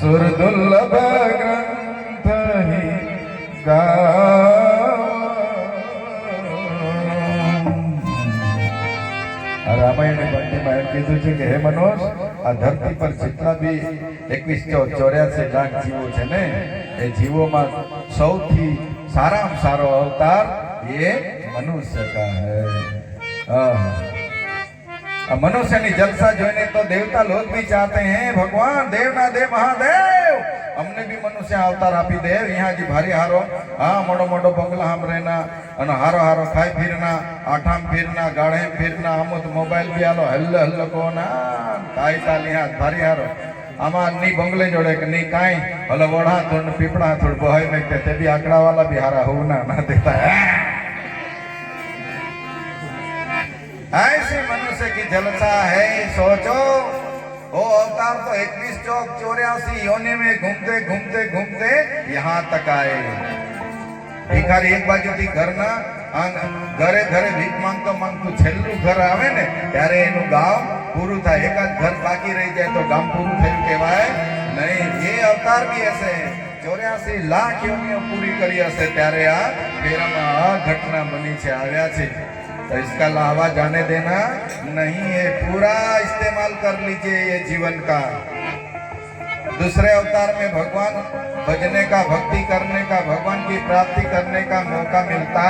सुरदुर्लभ ग्रंथ ही रामायण पंक्ति में कीधु है कि हे मनुष्य आ धरती पर जितना भी 2184 लाख जीवो है ने ए जीवो में सौथी सारा सारो अवतार ये मनुष्य का है। मनुष्य की जलसा जोने तो देवता लोग भी चाहते हैं भगवान देव ना दे महादेव हमने भी मनुष्य अवतार आपी देव यहाँ की भारी हारो हाँ मोटो मोटो बंगला हम रहना अन हारो हारो खाई फिरना आठाम फिरना गाढ़े फिरना हम तो मोबाइल भी आलो हल्ल हल्ल को ना काई ताली हाथ भारी हारो आमा नी बंगले जोड़े कि नी काई हलो वोड़ा थोड़ पीपड़ा थोड़ बहाई में कहते भी आंकड़ा वाला भी हारा हो ना देता है। ऐसे मनुष्य की जलसा है सोचो वो अवतार तो 2184 योनि में घूमते घूमते घूमते यहाँ तक आए। भिखारी एक बाजू थी घर ना घरे घरे भीख मांगतो मांगतो छेल्लू घर आवे ने त्यारे एनु गाम पूरू था एकाद घर बाकी रही जाए तो गाम पूरू थયું कहेवाय नहीं। ये अवतार भी ऐसे 84 लाख योनियों पूरी करी हશે ત્યારે આ ફેરામાં આ ઘટના બની છે આવ્યા છે तो इसका लावा जाने देना नहीं है, पूरा इस्तेमाल कर लीजिए ये जीवन का। दूसरे अवतार में भगवान भजने का भक्ति करने का भगवान की प्राप्ति करने का मौका मिलता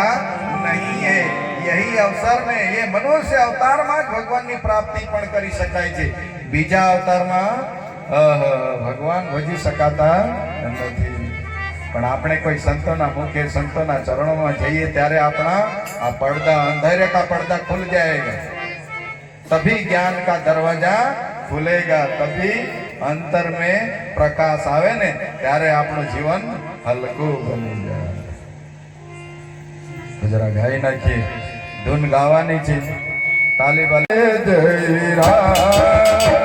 नहीं है। यही अवसर में ये मनुष्य अवतार में भगवान की प्राप्ति पण करी शकाय छे। बीजा अवतार में भगवान भजी शकाता नहीं। पण आपणे कोई संतोना मुखे संतोना चरणों में जाइए त्यारे अपना आ पर्दा अंधेरे का पर्दा खुल जाएगा, तभी ज्ञान का दरवाजा खुलेगा, तभी अंतर में प्रकाश आवे ने त्यारे आपनो जीवन हलकू बनी जाए। जरा गाई नाखिए धुन गावानी छे ताली बाली जय राम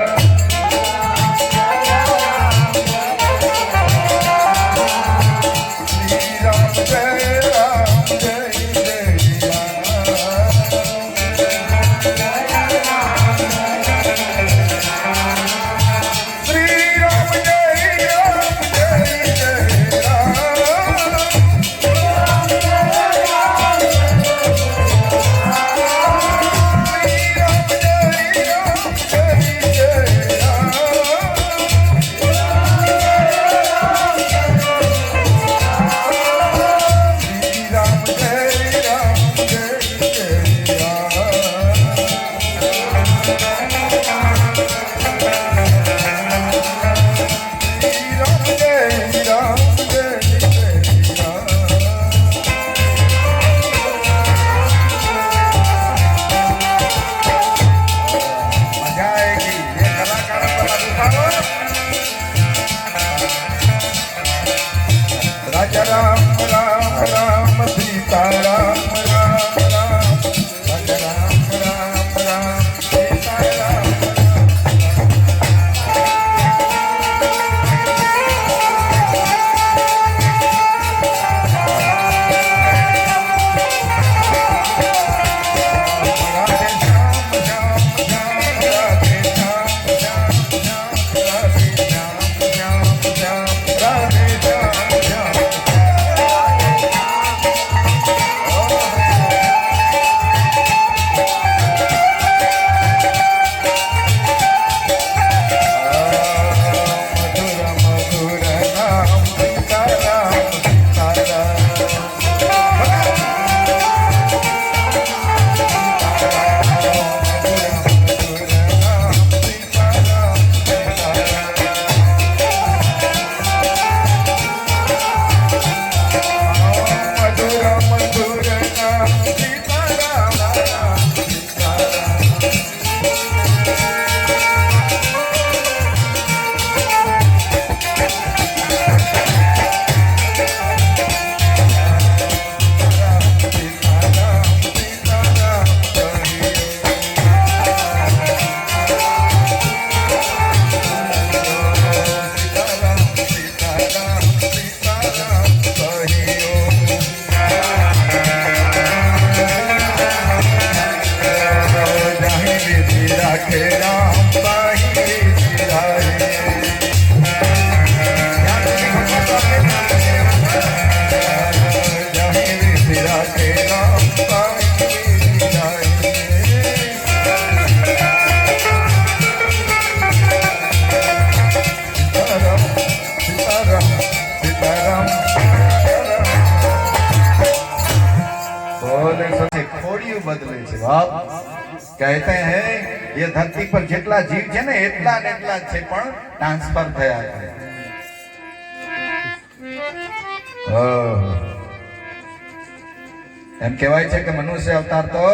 राखे राम पाही सिराए। खोड़िયું बदले છે બાપ કહેતે હે ये धरती पर જેટલા જીવ છે ને એટલા ને એટલા છે પણ ટ્રાન્સફર થયા છે। એમ કહેવાય છે કે મનુષ્ય અવતાર તો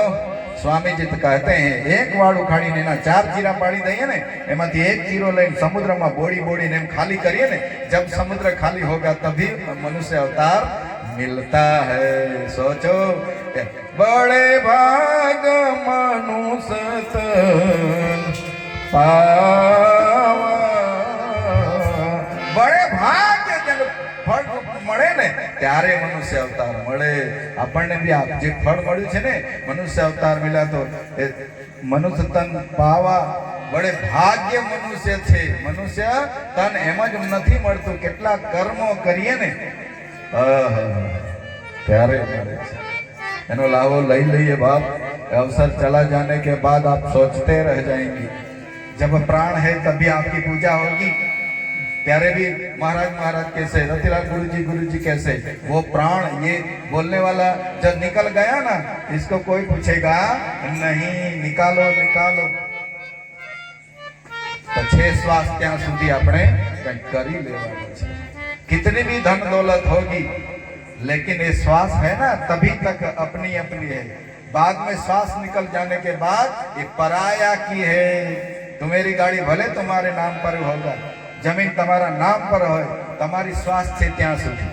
स्वामी जी कहते हैं एक वाड़ उखाड़ी ने ना 4 चीरा पाड़ी दઈએ ने एमांथी एक चीरो लઈને समुद्र में बोड़ी बोड़ी ने खाली करिए ने जब समुद्र खाली होगा तभी मनुष्य अवतार मिलता है। सोचो बड़े भाग मनुष्य तन पावा बड़े भाग जब फल મળે ને ત્યારે મનુષ્ય અવતાર મળે। આપણને બી આ જે ફળ મળ્યું છે ને મનુષ્ય અવતાર મળ્યા તો મનુષ્ય તન પાવા બડે ભાગ્ય મનુષ્ય છે। મનુષ્ય તન એમ જ નથી મળતું કેટલા કર્મો કરીએ ને ત્યારે મળે છે। એનો લાવો લઈ લઈએ બાપ। अवसर चला जाने के बाद आप सोचते रह जाएंगे। जब प्राण है तभी आपकी पूजा होगी। प्यारे भी महाराज कैसे रतिलाल गुरु जी कैसे वो प्राण ये बोलने वाला जब निकल गया ना इसको कोई पूछेगा नहीं निकालो निकालो। तो 6 श्वास त्या सुधी अपने करी लेवानो छे। कितनी भी धन दौलत होगी लेकिन ये श्वास है ना तभी तक अपनी अपनी है। बाद में श्वास निकल जाने के बाद ये पराया की है। तुम्हारी गाड़ी भले तुम्हारे नाम पर होगा जमीन तुम्हारा नाम पर हो तुम्हारी श्वास छे त्या सुधी।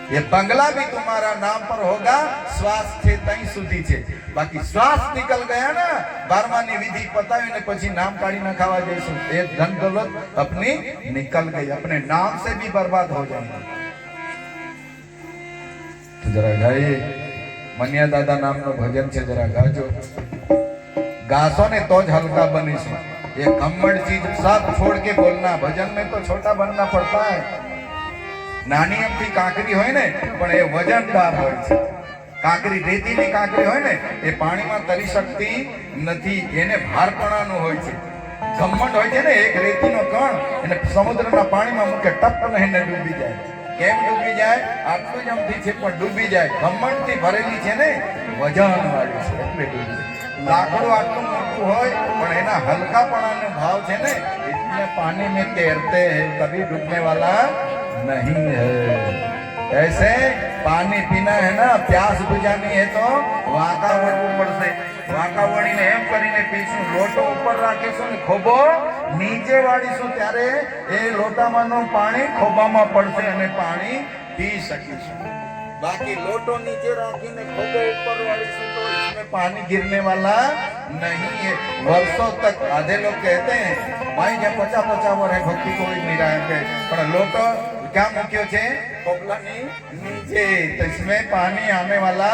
ये बंगला भी तुम्हारा नाम पर होगा श्वास छे तई सुधी छे। बाकी श्वास निकल गया ना 12नी विधि पतावी ने પછી नाम काढ़ी न खावा जैसु ये धन दौलत अपनी निकल गई अपने नाम से भी बर्बाद हो जाएंगे। तो जरा गाइए मनिया दादा नाम नो भजन छे जरा गाजो। गासो ने तो ज हल्का बनीशु। ये कम्मड़ चीज सब छोड़ के बोलना। भजन में तो छोटा बनना पड़ता है। नानी अमथी काकरी होय ने पण ए वजनदार होय छे। काकरी रेतीनी काकरी होय ने ए पाणीमां तरी शकती नथी एने भारपणानो होय छे। घमंड होय छे ने एक रेतीनो कण एने समुद्રના पाणीमां મૂકે ટપ લઈને ડૂબી જાય। કેમ ડૂબી જાય? આટલું જ અમથી છે પણ ડૂબી જાય। ઘમંડથી ભરેલી છે ને વજનવાળી છે એટલે ડૂબી જાય। लाकड़ो आटलू मोटू होय पण एना हल्कापणानो भाव छे ने इतने पानी में तैरते हैं कभी डूबने वाला नहीं है। ऐसे पानी पीना है ना प्यास बुझानी है तो वाका वळવું પડશે। वाका वळीने एम करीने पीશું। लोटो ऊपर રાખીશું ને ખોબો નીચે વાળીશું ત્યારે એ લોટામાંનું પાણી ખોબામાં પડશે અને પાણી પી શકીશું। बाकी लोटो नीचे राखीने खोबो ऊपर वाळीશું तो इसमें पानी गिरने वाला नहीं है। वर्षों तक आधे लोग कहते हैं भाई जब 50-50 वर्ष भक्ति कोई नहीं रहा है पर लोटो क्या मुख्य छे खोपलानी नीचे तो इसमें पानी आने वाला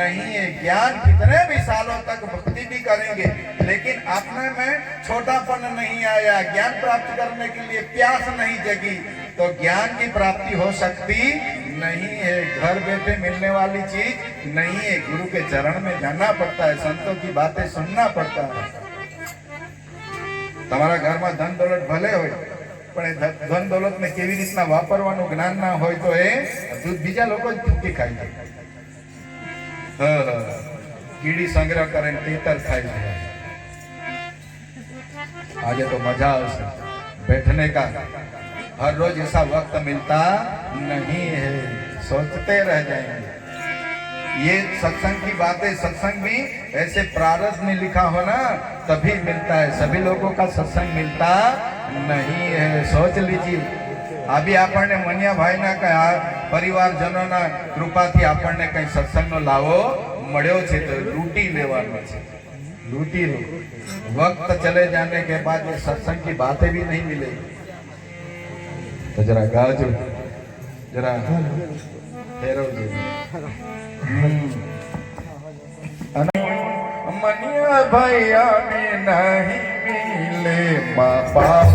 नहीं है। ज्ञान कितने भी सालों तक भक्ति भी करेंगे लेकिन अपने में छोटापन नहीं आया ज्ञान प्राप्त करने के लिए प्यास नहीं जगी तो ज्ञान की प्राप्ति हो सकती नहीं है। घर बैठे मिलने वाली चीज नहीं है। गुरु के चरण में जाना पड़ता है। संतों की बातें सुनना पड़ता है। તમારા ઘરમાં ધન દौलत ભલે હોય પણ એ ધન દौलत ને કેવી રીતના વાપરવાનું જ્ઞાન ના હોય તો એ દૂધ બીજા લોકો જ ચૂકી ખાઈ જાય। કીડી સંગ્રહ કરે તેતર ખાઈ જાય। આજે તો મજા આવશે बैठने का। हर रोज ऐसा वक्त मिलता नहीं है। सोचते रह जाएंगे। ये सत्संग की बातें सत्संग भी ऐसे प्रारब्ध में लिखा हो ना तभी मिलता है। सभी लोगों का सत्संग मिलता नहीं है। सोच लीजिए अभी आपने मनिया भाई ना कहा परिवारजनों ना कृपा थी आपने कहीं सत्संग नो लावो मळ्यो छे तो लूटी लेवानो छे। लूटी लो। वक्त चले जाने के बाद ये सत्संग की बातें भी नहीं मिलेगी। तो जरा गाजो जरा फेरवजो। मनिया भैया ने માં પાવ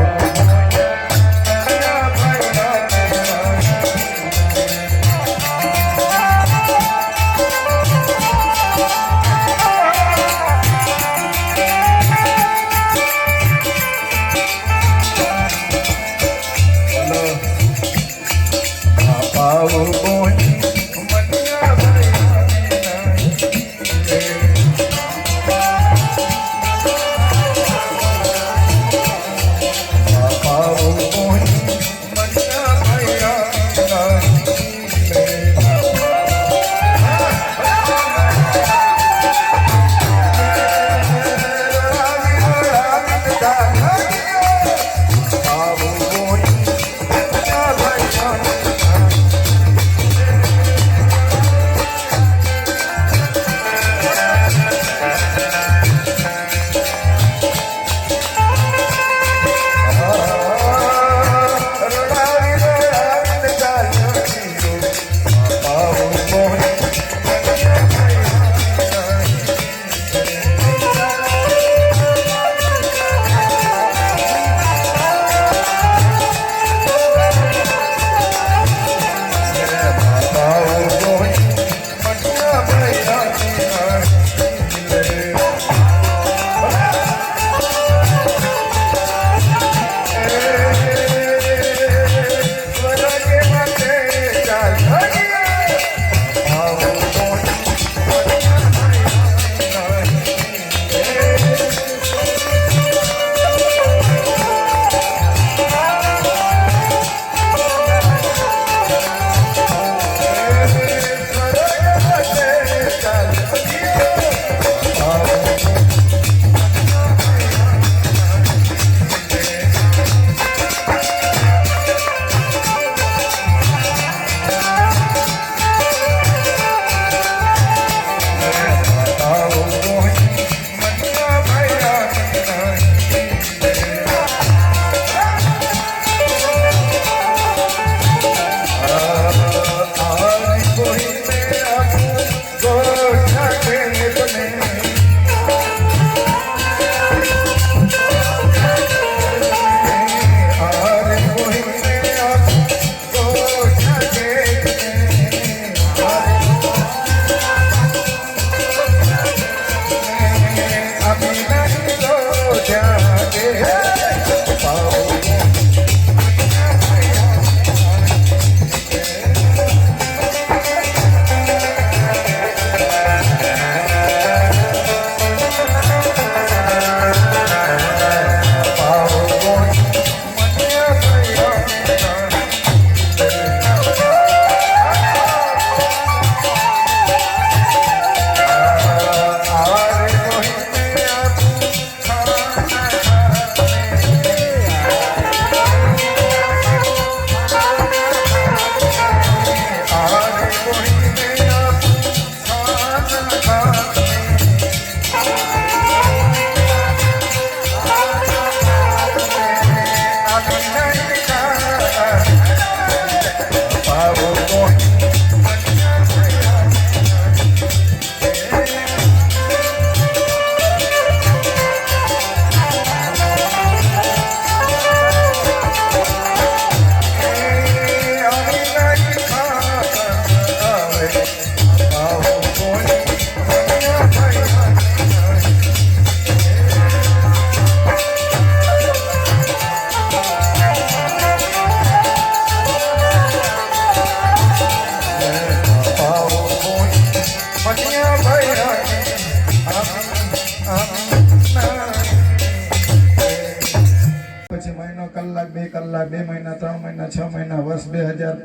પછી મહિનો કલાક 2 કલાક 2 મહિના 3 મહિના 6 મહિના વર્ષ 2000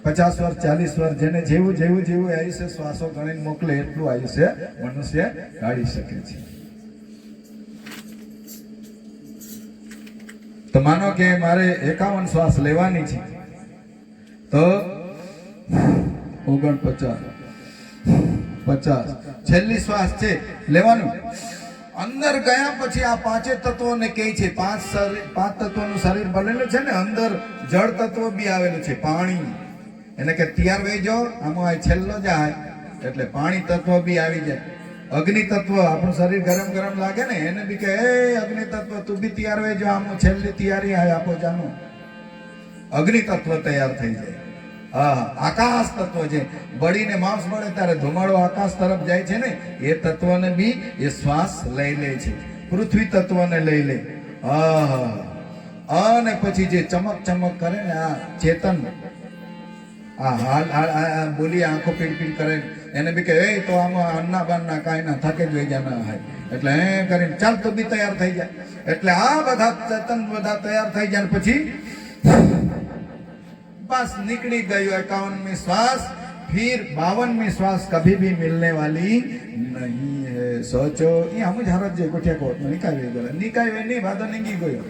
50 વર્ષ 40 વર્ષ જેને જેવું જેવું જેવું આયુષ્ય શ્વાસો ગણીને મોકલે એટલું આયુષ્ય મનુષ્ય કાઢી શકે છે. તો માનો કે મારે 51 શ્વાસ લેવાની છે તો 49 50 છેલ્લી શ્વાસ છે લેવાનું. અંદર ગયા પછી આ પાંચે તત્વોને કહે છે પાંચ તત્વોનું શરીર બનેલું છે ને, અંદર જળ તત્વ બી આવેલું છે પાણી, એને કે તૈયાર વહી જાઓ આમાં છેલ્લો જાય એટલે પાણી તત્વ બી આવી જાય. अग्नि तत्व આપણું શરીર ગરમ ગરમ લાગે ને એને બી કહે એ અગ્નિ તત્વ તું બી તૈયાર હોય જો આમ છેલ્લી તૈયારી આય આપો જાનો અગ્નિ તત્વ તૈયાર થઈ જાય આકાશ તત્વ છે બળીને માંસ બળે ત્યારે ધુમાડો આકાશ તરફ જાય છે ને એ તત્વને બી એ શ્વાસ લઈ લે છે પૃથ્વી તત્વને લઈ લે અને પછી જે ચમક ચમક કરે ને આ ચેતન બોલી આંખો પીડ પીડ કરે એને બી કે એ તો આમાં અન્ના બાન્ના કાંઈ ના થકે જ વહી જાના હોય એટલે એ કરીને ચાલ તો બી તૈયાર થઈ જાય એટલે આ બધા ચેતન બધા તૈયાર થઈ જાય પછી बस निकली गई 51वीं श्वास फिर 52वीं श्वास कभी भी मिलने वाली नहीं है सोचो ये हम झारत जे कोठिया कोट में निकाय नहीं भादो निंगी गयो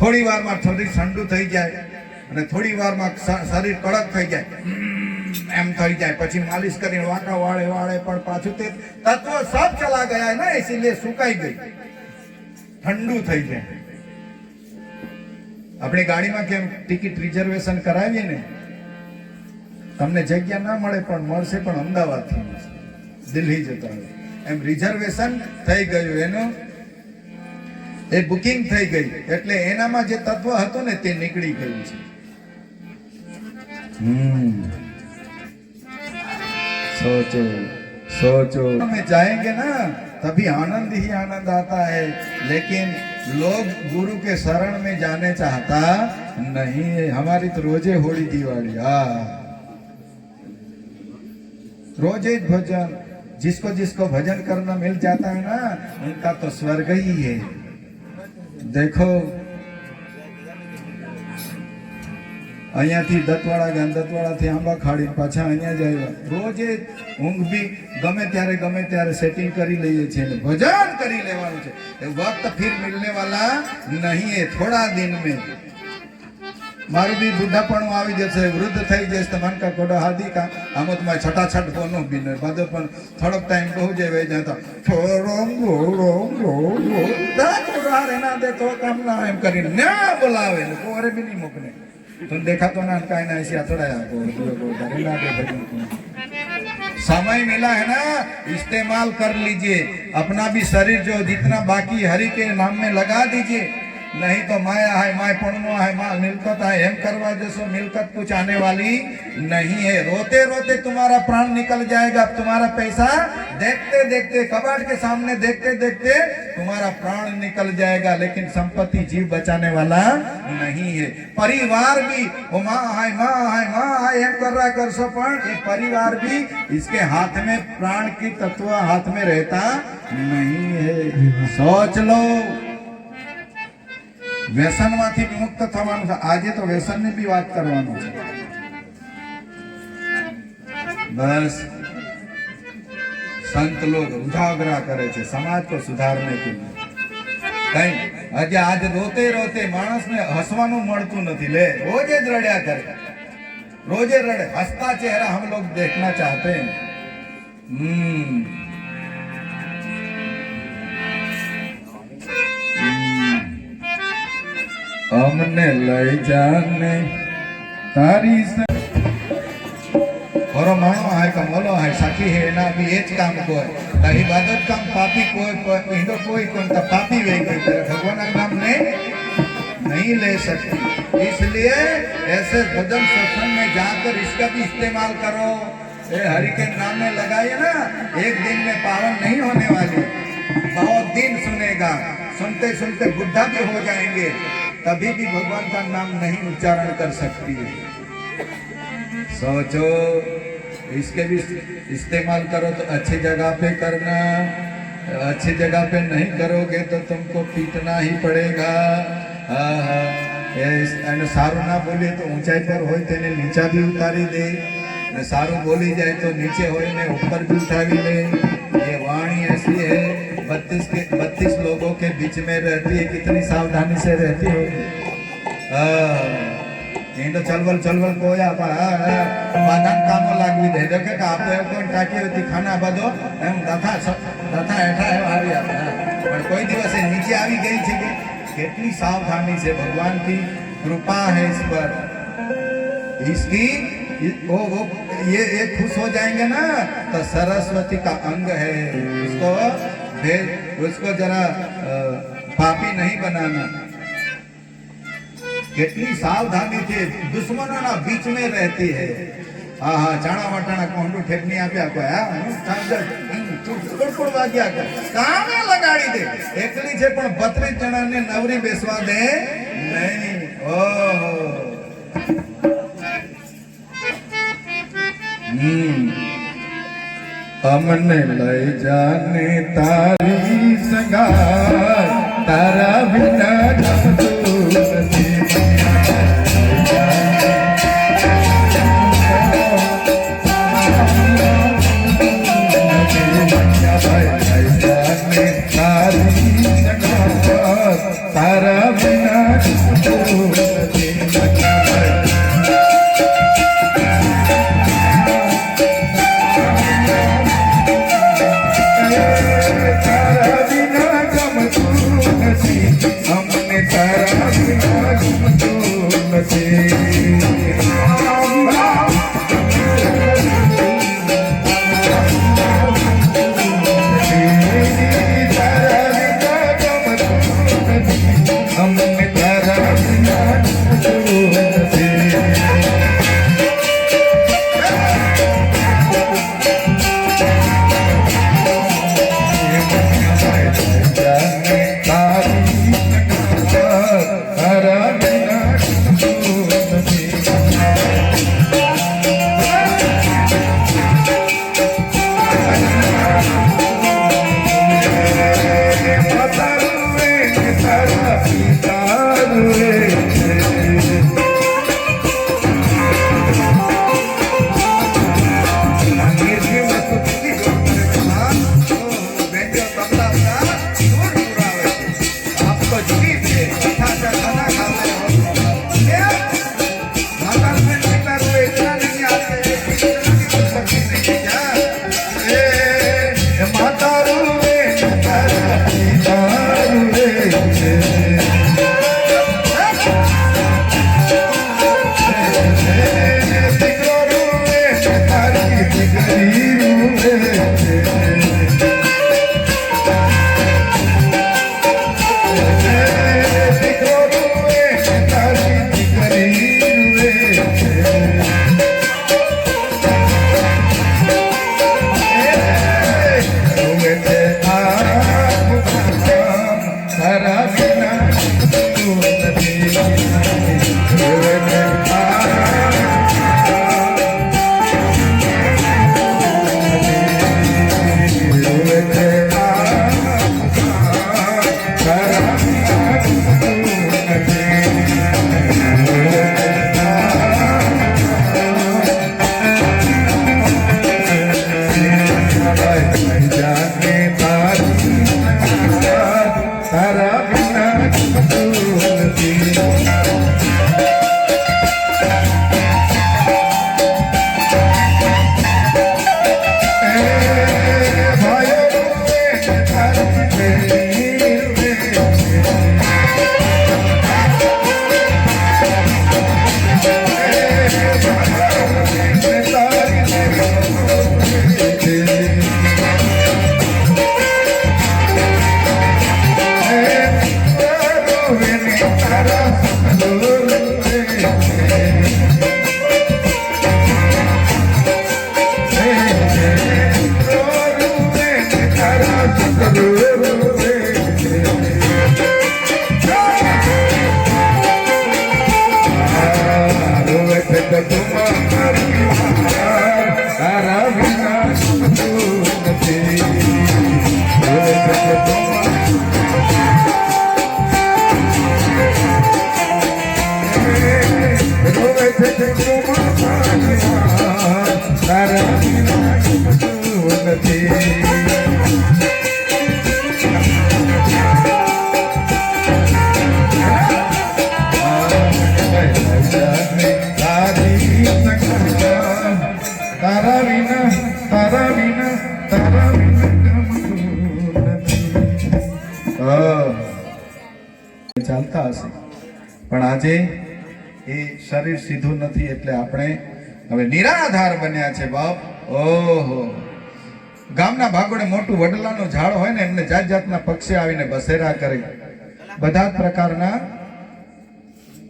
थोड़ी वार में थोड़ी ठंडू થઈ જાય અને થોડી વાર માં શરીર કડક થઈ જાય એમ થઈ જાય પછી માલિશ કરીને વાકા વાળે વાળે પણ પાછું તે તત્વ सब चला गया है ना इसीलिए सुकाई गई ठंडू થઈ જાય अपनी गाड़ी में केम टिकट रिजर्वेशन करावीए ने तमने जग्या ना मळे पण मळशे पण अमदावाद थी दिल्ही जता एम रिजर्वेशन થઈ ગયું એનો એ બુકિંગ થઈ ગઈ એટલે એનામાં જે તત્વ હતો ને તે નીકળી ગયું છે सोचो सोचो में जाएंगे ना तभी आनंद ही आनंद आता है लेकिन लोग गुरु के शरण में जाने चाहता नहीं है हमारी तो रोजे होली दिवाली रोजे भजन जिसको जिसको भजन करना मिल जाता है ना उनका तो स्वर्ग ही है देखो અહીંયાથી દત્તવાળા ગયા દત્તવાળાથી આંબા ખાડી પાછા અહીંયા જાય રોજે ઊંઘ બી ગમે ત્યારે સેટિંગ કરી લઈએ છીએ ને ભજન કરી લેવાનું છે એ વક્ત फिर मिलने वाला नहीं है थोड़ा दिन में મારું બી બુઢાપણું આવી જશે વૃદ્ધ થઈ જશે તો મન કા કોડો હાદી કા આમત માં છટાછટ બોનો બી ને બાદ પણ થોડોક ટાઈમ બહુ જે વે જતો થોડો ગોળો ગોળો દા કોડા રેના દે તો કામ ના એમ કરીને ના બોલાવે ને કોરે બી નહીં મોકલે तुम देखा तो ना का ना ऐसी अथड़ाया समय मिला है ना इस्तेमाल कर लीजिए अपना भी शरीर जो जितना बाकी हरि के नाम में लगा दीजिए नहीं तो माया है माय पड़नो है माँ मिलकत है एम करवा जैसो मिलकत कुछ आने वाली नहीं है रोते रोते तुम्हारा प्राण निकल जाएगा तुम्हारा पैसा देखते देखते कबाड़ के सामने देखते देखते तुम्हारा प्राण निकल जाएगा लेकिन संपत्ति जीव बचाने वाला नहीं है परिवार भी वो माँ है एम कर रहा कर सो पण ये परिवार भी इसके हाथ में प्राण की तत्व हाथ में रहता नहीं है सोच लो व्यसन माथी मुक्त थवानुं छे आजे तो व्यसन ने भी बात करवानो छे बस संत लोग उजागरा करे छे समाज को सुधारने के लिए कई आज रोते रोते मानस ने हसवानुं मळतुं नथी ले रोजे ज रड्या करे रोजे रड़े हंसता चेहरा हम लोग देखना चाहते हैं हमने लई जाने तारी और मानो है कमलो है सखी है ना भी एज काम कोई तारी बादत काम पापी कोई इंदो कोई तो पापी वे गई भगवान का नाम नहीं ले सकती इसलिए ऐसे भजन सत्संग में जाकर इसका भी इस्तेमाल करो ये हरि के नाम में लगाइए ना एक दिन में पावन नहीं होने वाली बहुत दिन सुनेगा सुनते सुनते बुढ़ा भी हो जाएंगे तभी भी भगवान का नाम नहीं उच्चारण कर सकती है सोचो इसके भी इस्तेमाल करो तो अच्छी जगह पे करना अच्छी जगह पे नहीं करोगे तो तुमको पीटना ही पड़ेगा सारू ना बोले तो ऊंचाई पर हो तेने नीचा भी उतारी दे सारू बोली जाए तो नीचे हो ऊपर भी उठावी ले ये वाणी ऐसी है 32 लोगों के बीच में रहती है कितनी सावधानी से रहती होगी तो चलवल कोया बाधा कामो लागवी दे देखे कि आप कोई टाकी होती खाना बदो एम दथा हेठा है आवी पर कोई दिवस नीचे आवी गई थी कि कितनी सावधानी से भगवान की कृपा है इस पर इसकी वो ये खुश हो जाएंगे ना तो सरस्वती का अंग है, उसको जरा पापी नहीं बनाना। कितनी सावधानी थी, दुश्मनों ना बीच में रहती है। हाँ चाणा वाटाणा कोंडू ठेकनी आप्या को कुड़कुड़ वाग्या को कामे लगाड़ी दे। एकली छे पण 32 जणा ने नवरी बेसवा दे नहीं। ओहो अमने लई जाने तारी संगार, तारा बिना जमतू नहीं। तारा बिना हमने तारा बिना ચાલતા હશે પણ આજે એ શરીર સીધું નથી એટલે આપણે હવે નિરાધાર બન્યા છે બાપ. ઓહો, ગામના ભાગોળે મોટું વડલાનું ઝાડ હોય ને એમને જાત જાતના પક્ષી આવીને બસેરા કરે. બધા જ પ્રકારના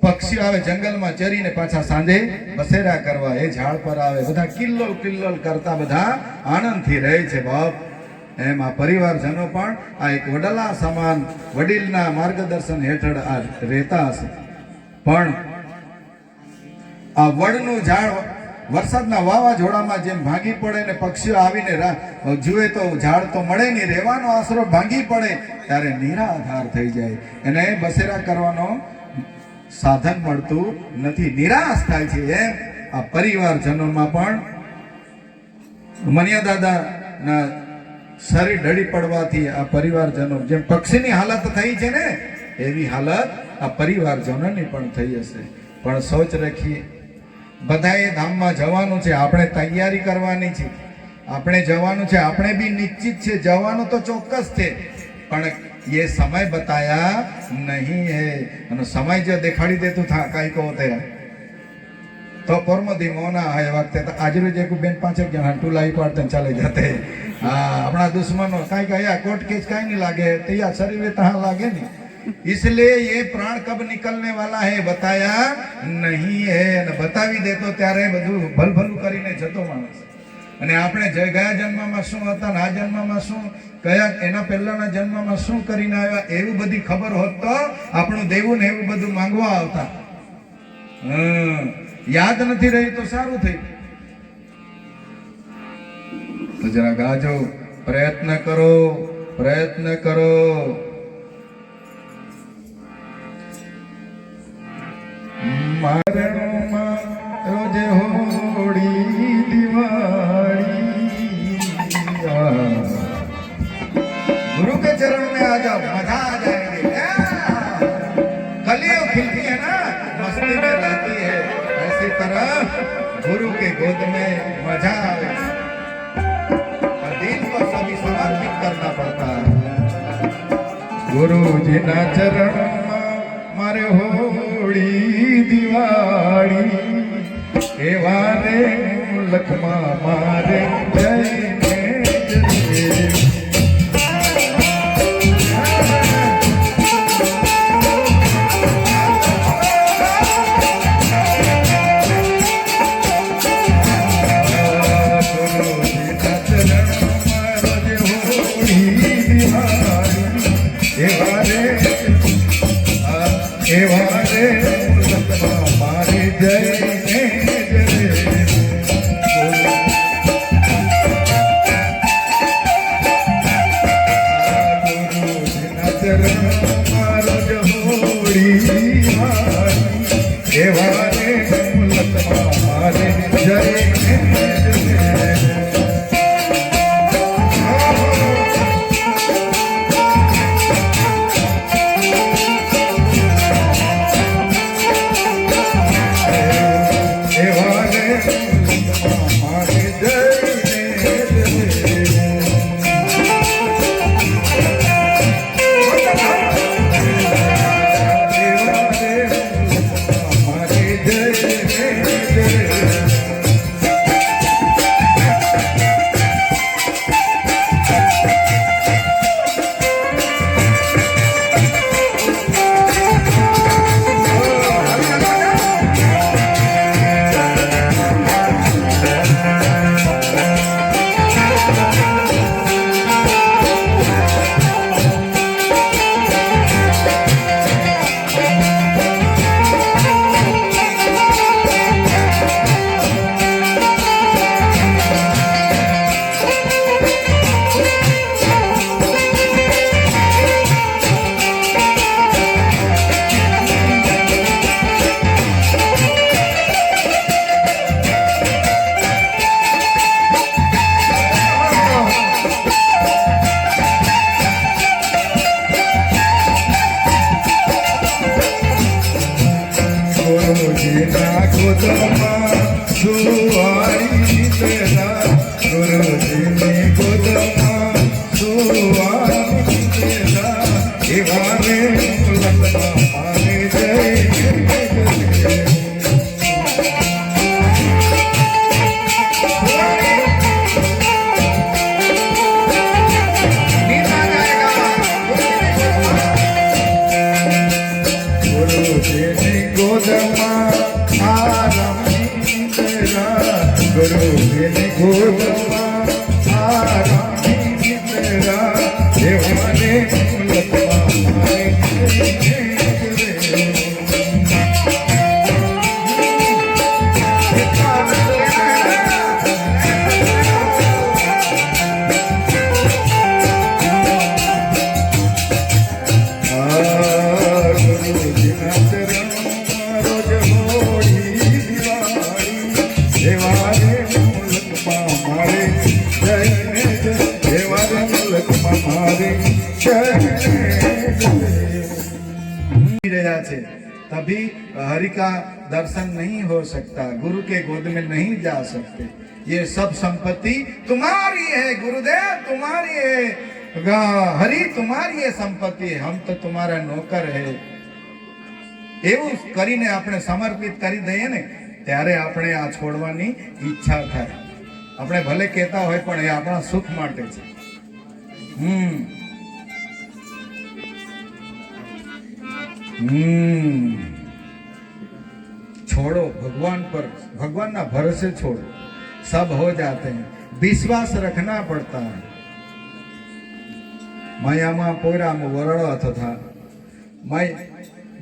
પક્ષીઓ આવે જંગલમાં ચરીને પાછા સાંજે બસેરા કરવા એ ઝાડ પર આવે. બધા કિલ્લોલ કિલ્લોલ કરતા બધા આનંદથી રહે છે બાપ. એમ આ પરિવારજનો પણ આ એક વડલા સમાન વડીલના માર્ગદર્શન હેઠળ આ રહેતા હશે. પણ આ વડનું ઝાડ વરસાદના વાવાઝોડામાં જેમ ભાંગી પડે ને પક્ષીઓ આવીને જુએ તો ઝાડ તો મળે નહીં, રહેવાનો આશરો ભાંગી પડે ત્યારે નિરાધાર થઈ જાય. એને બસેરા કરવાનો સાધન મળતું નથી, નિરાશ થાય છે. એમ આ પરિવારજનોમાં પણ મનિયા દાદાના શરીર ઢળી પડવાથી આ પરિવારજનો જેમ પક્ષીની હાલત થઈ છે ને એવી હાલત આ પરિવારજનોની પણ થઈ હશે. પણ સોચ રાખીએ, બધાએ ધામમાં જવાનું છે, આપણે તૈયારી કરવાની છે, આપણે જવાનું છે, આપણે બી નિશ્ચિત છે જવાનું તો ચોક્કસ છે. પણ ये समय बताया नहीं है. અને સમય જો દેખાડી દેતું થા કઈ કહો તે તો પરમદી મોના હે વખતે તો આજુ જ એક બેન 5 જણા ટુલાઈ પાડતે ચાલે જતે. હા, આપણા દુશ્મનો કઈ કયા કોર્ट केस કઈ नहीं लागे तैयार शरीर में तहां लागे नहीं. इसलिए ये प्राण कब निकलने वाला है बताया नहीं है. અને બતાવી દેતો ત્યારે બધું ભલભલું કરીને જતો માણસ. અને આપણે ગયા જન્મમાં શું હતા ને આ જન્મમાં શું કયા એના પહેલાના જન્મમાં શું કરીને આવ્યા એવું બધી ખબર હોત તો આપણું દેવું ને એવું બધું માંગવા આવતા. યાદ નથી રહી તો સારું થયું. તો જરા ગાજો, પ્રયત્ન કરો, પ્રયત્ન કરો. મારણમાં રોજે હોળી દિવાળી, गुरु के चरण में आ जाओ, मजा आ जाएंगे. कलियों खिलती है ना, मस्ती में रहती है, ऐसी तरह गुरु के गोद में मजा आवे. और दिल को सभी समर्पित करना पड़ता है. गुरु जी ना चरण मारे होड़ी दिवाड़ी एवा रे लखमा मारे जय દેવાને મુલકમાં મારે रहा थे तभी हरि का दर्शन नहीं हो सकता, गुरु के गोद में नहीं जा सकते। ये सब संपत्ति तुम्हारी है गुरुदेव, तुम्हारी है, हरि तुम्हारी है संपत्ति, हम तो तुम्हारा नौकर है। એવું કરીને આપણે સમર્પિત કરી દઈએ ને ત્યારે આપણે આ છોડવાની ઈચ્છા થાય। આપણે ભલે કહેતા હોય પણ એ આપણા સુખ માટે છે। छोड़ो भगवान पर, भगवान ना भरोसे छोड़ो, सब हो जाते हैं। विश्वास रखना पड़ता है। माया में पोरा में वरड़ो था मैं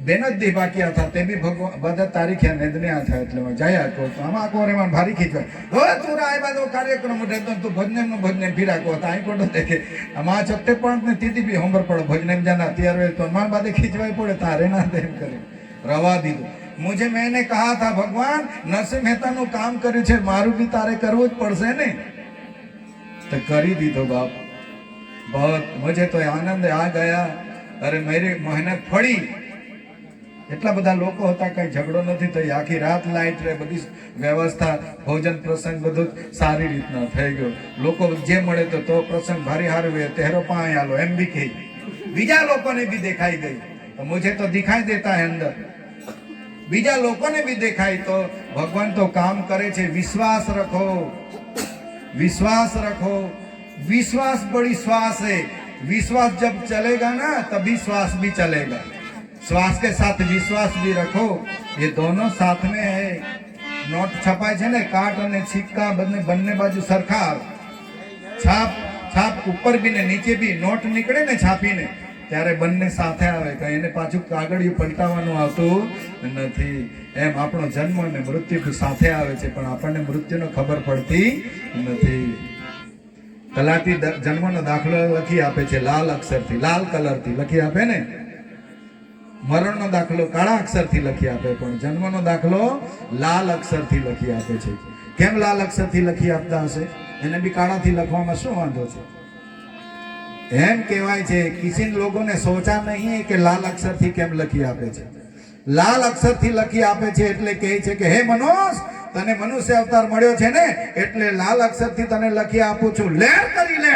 बेनदी बाकी था ते भी भगवान बधा तारीखे नेदने था એટલે मैं जाया को तो आमा कोरे मन भारी खींचवा ओ तू राय बादो कार्यक्रम उठे तो तू भजने फिरा को ताई को देखे आमा चट्टे पण ने तीती भी होमर पड़ो भजने जाना तैयार वे तो मान बादे खींचवाई पड़े तारे ना देम करे रवा दीदो। मुझे मैंने कहा था भगवान नरसिंह मेहता नु काम कर्યું છે मारू भी तारे करवो ज पड़से ने तो करी दीधो बाप। बहुत मुझे तो आनंद आ गया। अरे मेरी मेहनत फड़ी। એટલા બધા લોકો હતા, કઈ ઝઘડો નથી થઈ, આખી રાત લાઈટ રે, બધી વ્યવસ્થા, ભોજન પ્રસંગ બધું સારી રીતના થઈ ગયો। લોકો જે મળે તો પ્રસંગ ભારી હારવે તેરો પાય આલો એમ બી કહી બીજા લોકોને બી દેખાઈ ગઈ। તો મુझे तो दिखाई देता है अंदर, બીજા લોકોને બી દેખાય। તો ભગવાન તો કામ કરે છે। વિશ્વાસ રખો, विश्वास रखो। विश्वास बड़ी श्वास है। विश्वास जब चलेगा ना तभी श्वास भी चलेगा। श्वास के साथ विश्वास भी रखो, ये दोनों साथ में है। नोट छपाय छे ने काट और सिक्का बन्ने बाजू सरखा छाप छाप ऊपर भी ने नीचे भी नोट निकले ने छापी ने त्यारे बन्ने साथे आवे। कहीं ने पाछू कागड़िયું पलटावानुं आवतुं नथी। एम आपणो जन्म ने मृत्यु भी साथे आवे छे पण आपणने मृत्युनो खबर पड़ती नथी। तलाटी जन्मनो दाखलो लखी आपे छे लाल अक्षरथी, लाल कलरथी लखी आपे ने। मरणनो दाखलो काळा अक्षरथी लखी आपे पण जन्मनो दाखलो लाल अक्षरथी लखी आपे छे। केम लाल अक्षरथी लखी आपता हशे? एने बी काळाथी लखवामां शुं वांधो छे? एम कहेवाय छे किसी लोगों ने सोचा नहीं है कि लाल अक्षरथी केम लखी आपे छे। लाल अक्षरथी लखी आपे छे एटले कहे छे कि हे मनुष्य तने मनुष्य अवतार मळ्यो छे ने एटले लाल अक्षरथी तने लखी आपું છું। लहर करी ले,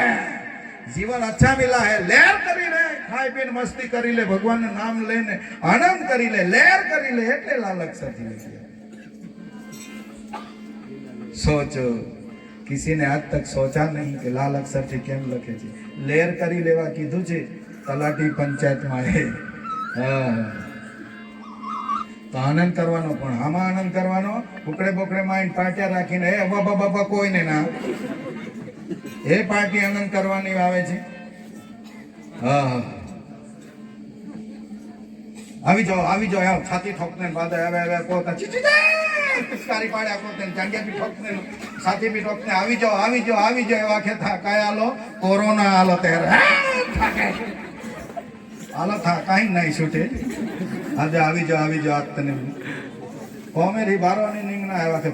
जीवन अच्छा मिला है, लहर करी ले, खाई पीने मस्ती करी ले, भगवान नाम लेने आनंद करी ले, लहर करी ले एटले लाल अक्षरथी लखी। सोचो किसी ने आज तक सोचा नहीं कि लाल अक्षरथी केम लखे छे। लहर करी लेवा कीधुं छे तलाटी पंचायत में है। तो आनंद करवानो पण आमां आनंद करवानो उकड़े बोकड़े माइन पाट्या राखीने ए बाबा बाबा कोईने ना ए पार्टी आनंद करवानी आवे छे। આવી જાઓ આવ છાતી ઠોકને બાદ આવે પોતા ચીચી પિચકારી પાડ્યા પોતે જાંડિયા બી ઠોકને છાતી બી ઠોકને આવી જાઓ એવા ખેતા કાય આલો કોરોના આલો તેરે આલો થા કાઈ નહીં છૂટે। આજે આવી જાઓ આજ તને કોમેરી બારોની નીંગના આવ્યા કે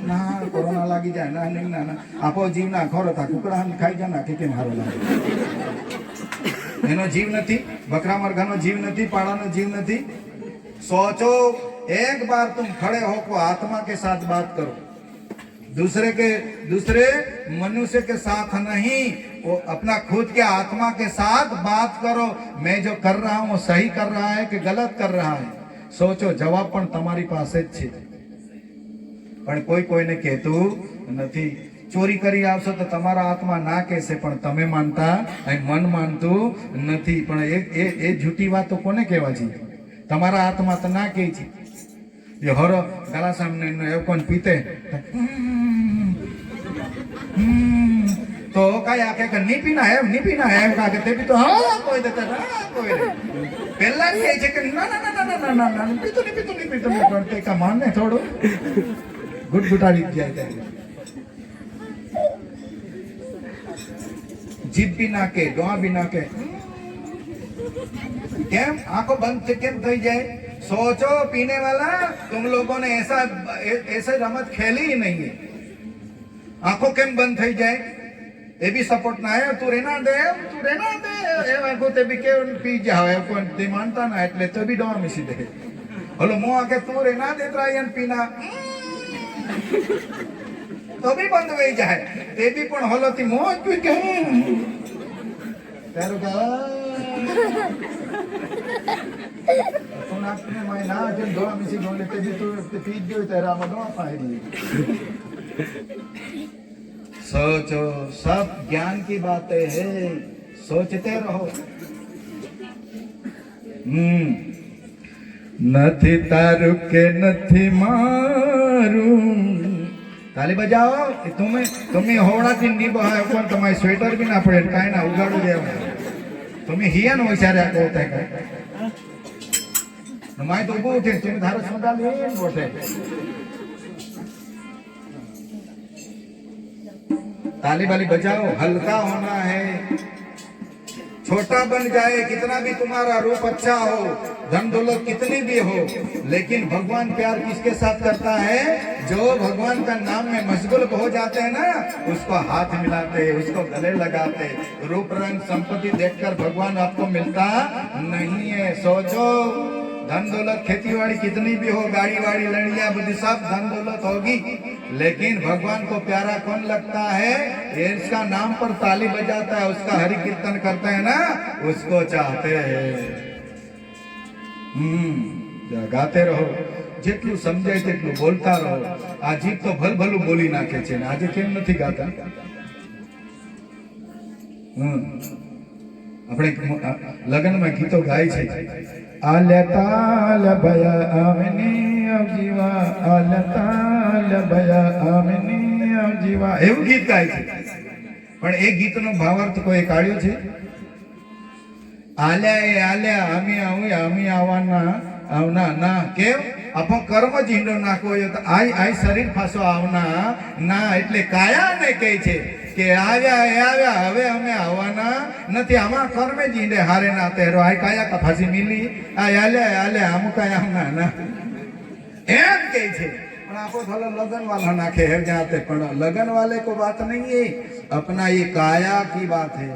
ના કોરોના લાગી જાય ના નીંગના ના આપો જીવ ના ખોરો થા કુકડા ખાઈ જા ના કે કેમ હારો લાગે। એનો જીવ નથી, बकरा मरघानो जीव नहीं, पाड़ानो जीव नहीं। सोचो एक बार तुम खड़े होकर आत्मा के साथ बात करो, दूसरे मनुष्य के साथ नहीं, वो अपना खुद के आत्मा के साथ बात करो। मैं जो कर रहा हूं वो सही कर रहा है कि गलत कर रहा है। सोचो जवाब पण तमारी पासे ज छे पण कोईने कहेतुं नथी। चोरी करी आवशो तो तमारा आत्मा ना कहेशे पण तमे मानता अहीं मन मानतुं नथी। पण ए झूठी वातो कोने कहेवा छे? तमारा आत्मा तो ना कहे छे। ये हरो गला सामने एवं कोण पीते तो कई आके नहीं पीना है एम कहा के भी तो हाँ कोई देता ना कोई पहला भी है कि ना ना ना ना ना ना ना पीतो नहीं करते का मानने थोड़ो गुटगुटाड़ी जाए जीभ भी ना के डोआ भी ना के केम आंखों बंद से केम थई जाए सोचो पीने वाला तुम लोगों ने ऐसे रमत खेली ही नहीं है आंखों केम बंद थई जाए ये भी सपोर्ट ना है तू रहना दे ए आंखों ते भी के पी जावे कोई ते मानता ना એટલે તો भी ડોવા મિસી દે હલો મો આકે તું રહેના દે ત્રાયન પીના तो भी बंद हो जाए ते भी पण हलो ती मो क्यों के तेरो का तो नाकने में ना जन डोवा मिसी बोले ते भी तू पी जो तेरा मडो पाई सोचो सब ज्ञान की बातें हैं सोचते रहो નથી તારું કે નથી મારું તાલી બજાવો तुम्हें होवड़ा थी नी बहाय पण तुम्हारी स्वेटर भी ना पड़े काई ना उगाड़ू देव तुम्हें हियन विचार्या होता है माई तो उभो उठे तुम्हें धारो सुंदर लेन बोटे ताली बाली बजाओ हल्का होना है छोटा बन जाए कितना भी तुम्हारा रूप अच्छा हो धन दौलत कितनी भी हो लेकिन भगवान प्यार किसके साथ करता है जो भगवान का नाम में मशगूल हो जाते हैं ना उसको हाथ मिलाते उसको गले लगाते रूप रंग संपत्ति देखकर भगवान आपको मिलता नहीं है सोचो धन दौलत खेती बाड़ी कितनी भी हो गाड़ी वाड़ी लड़िया बुद्धि सब धन दौलत होगी लेकिन भगवान को प्यारा कौन लगता है इसका नाम पर ताली बजाता है उसका हरि कीर्तन करता है ना उसको चाहते हैं गाते रहो જેટલું સમજાય તેટલું બોલતા રહો આ જીભ તો ભલભલું બોલી નાખે છે ને આજે કેમ નથી ગાતા આપણે લગ્નમાં ગીતો ગાય છે આલ્યા તાલ ભયા આમની જીવા આલ્યા તાલ ભયા આમની જીવા એવું ગીત ગાય છે પણ એ ગીતનો ભાવાર્થ કોઈ કાઢ્યો છે આલ્યા એ આલ્યા આમી આવવાના આવના ના કેમ આપો કર્મ જીંડો નાખો તો આઈ શરીર પાછો આવના ના એટલે કાયા ને કહે છે કે આવ્યા હવે અમે આવવાના નથી આમાં કર્મે જીંડે હારે ના તેરો આઈ કાયા કા ફાંસી મિલી આ આલ્યા આમ કાયા આવના ના એમ કહે છે પણ આપો થોડો लगन वाला नाखे है जाते पण लगन वाले को बात नहीं है अपना ये काया की बात है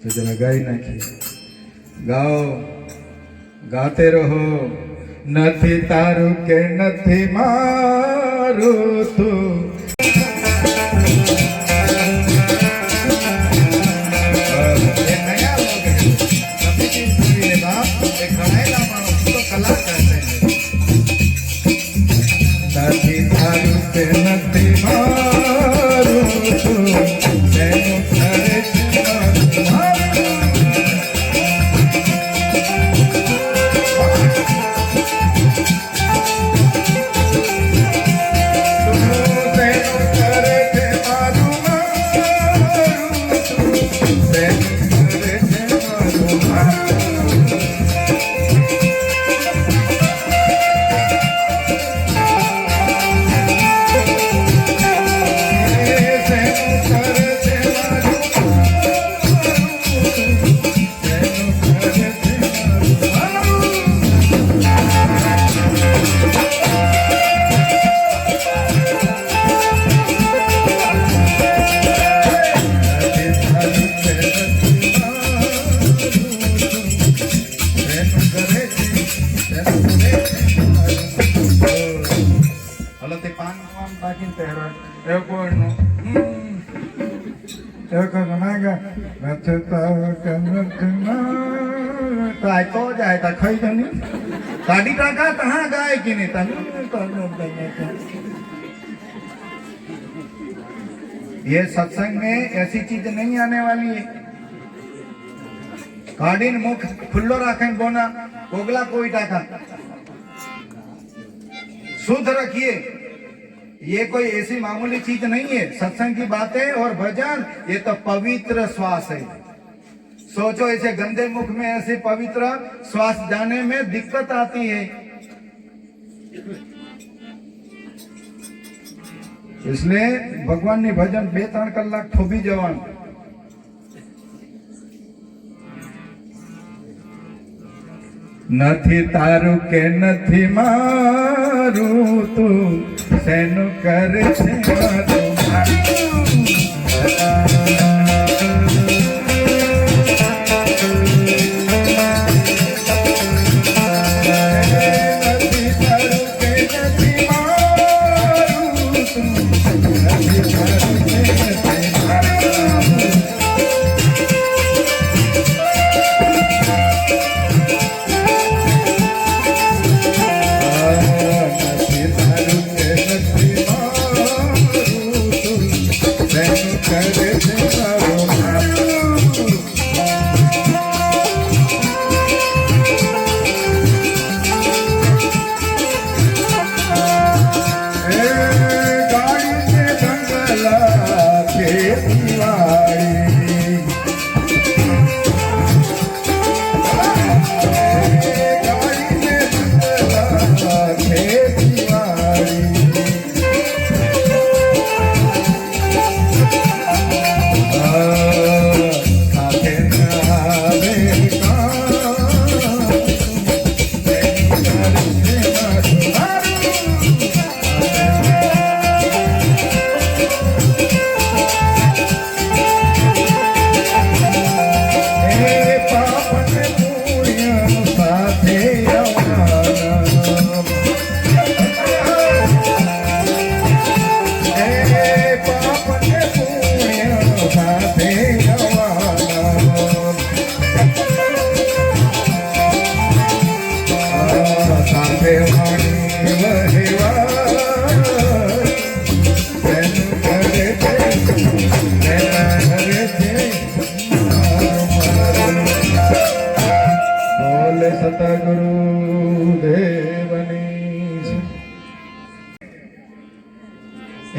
तो जरा गाई नाखिए गाओ गाते रहो નથી તારું કે નથી મારું તું नया लोग है कभी भी पूरी बात एक घड़ाईला मानो तो कला कहते हैं નથી તારું કે નથી મારું તું તેનું કરે तो जाए ता खाई तो नहीं गाड़ी टाका कहाँ गाय की नहीं तन ये सत्संग में ऐसी चीज नहीं आने वाली है गाड़ी मुख खुल्लो रखें बोना कोगला कोई टाका शुद्ध रखिए ये कोई ऐसी मामूली चीज नहीं है। सत्संग की बातें और भजन ये तो पवित्र श्वास है। सोचो ऐसे गंदे मुख में ऐसे पवित्र श्वास जाने में दिक्कत आती है। इसलिए भगवान ने भजन 2-3 कलाक ठोबी जवान। નથી તારું કે નથી મારું, તું શેનું કરે છે મારું? નથી તારું કે નથી મારું, તું નથી તારું કે નથી મારું।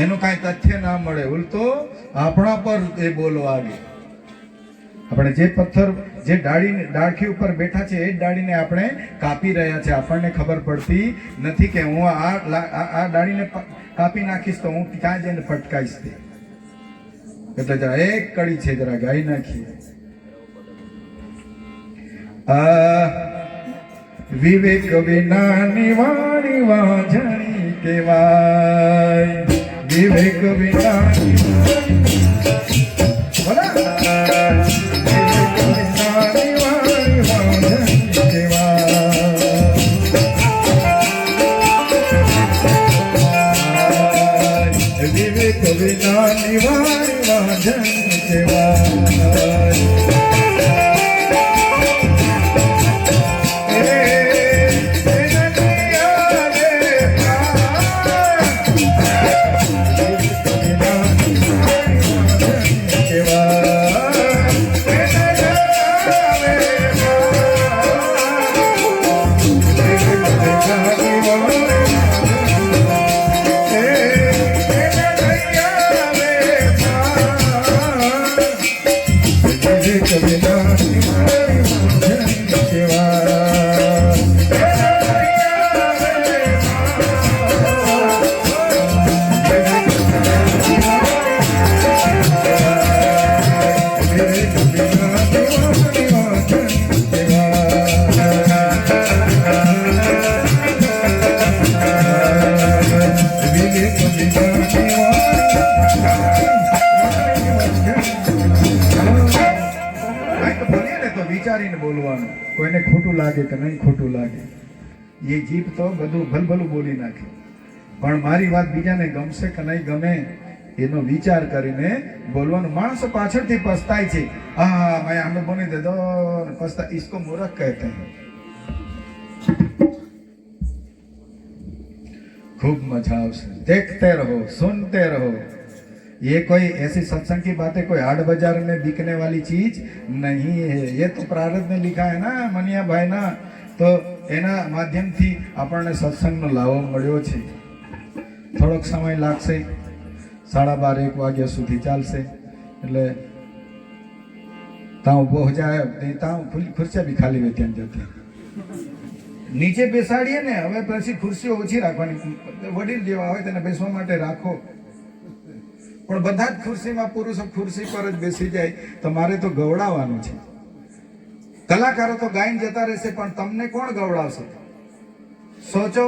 એનું કાંઈ તથ્ય ના મળે, ઉલટો આપણા પર એ બોલવા લાગે। આપણે જે પથ્થર જે ડાળખી ઉપર બેઠા છે એ જ ડાળીને આપણે કાપી રહ્યા છે। આપણને ખબર પડતી નથી કે હું આ ડાળીને કાપી નાખીશ તો હું ક્યાં જઈને ફટકાઈશ તે। એટલે જરા એક કડી છે જરા ગાઈ નાખીએ। વિવેક વિનાની વાણી વાંઝણી કહેવાય, વિવેક વિનાની વિવેક વિનાની વાણી વાંઝણી કહેવાય। વિચારીને બોલવાનું, કોઈને ખોટું લાગે કે નહીં ખોટું લાગે, એ જીભ તો બધું ભલભલું બોલી નાખે, પણ મારી વાત બીજાને ગમશે કે નહીં ગમે એનો વિચાર કરીને બોલવાનું। માણસો પાછળથી પસ્તાય છે, હા મેં આમે બોલી દે દો પસ્તા, इसको मूर्ख कहते हैं। खूब मजा आवશે, देखते रहो सुनते रहो। ये कोई ऐसी सत्संग की बातें कोई हाट बाजार में बिकने वाली चीज नहीं है। ये तो प्रारब्ध में लिखा है ना मनिया भाई ना, तो एना माध्यम थी આપણને સત્સંગનો લાવો મળ્યો છે। થોડોક સમય લાગશે, 12:30-1 વાગ્યા સુધી ચાલશે. એટલે ત્યાં ઊભો જાય ત્યાં ખુરશી બી ખાલી હોય ત્યાં જતી. નીચે બેસાડીએ ને, હવે પછી ખુરશીઓ ઓછી રાખવાની, વડીલ જેવા હોય તેને બેસવા માટે રાખો. પણ બધા જ ખુરશીમાં પુરુષો ખુરશી પર જ બેસી જાય તો મારે તો ગવડાવવાનું છે. કલાકારો તો ગાઈને જતા રહેશે, પણ તમને કોણ ગવડાવશે? સોચો.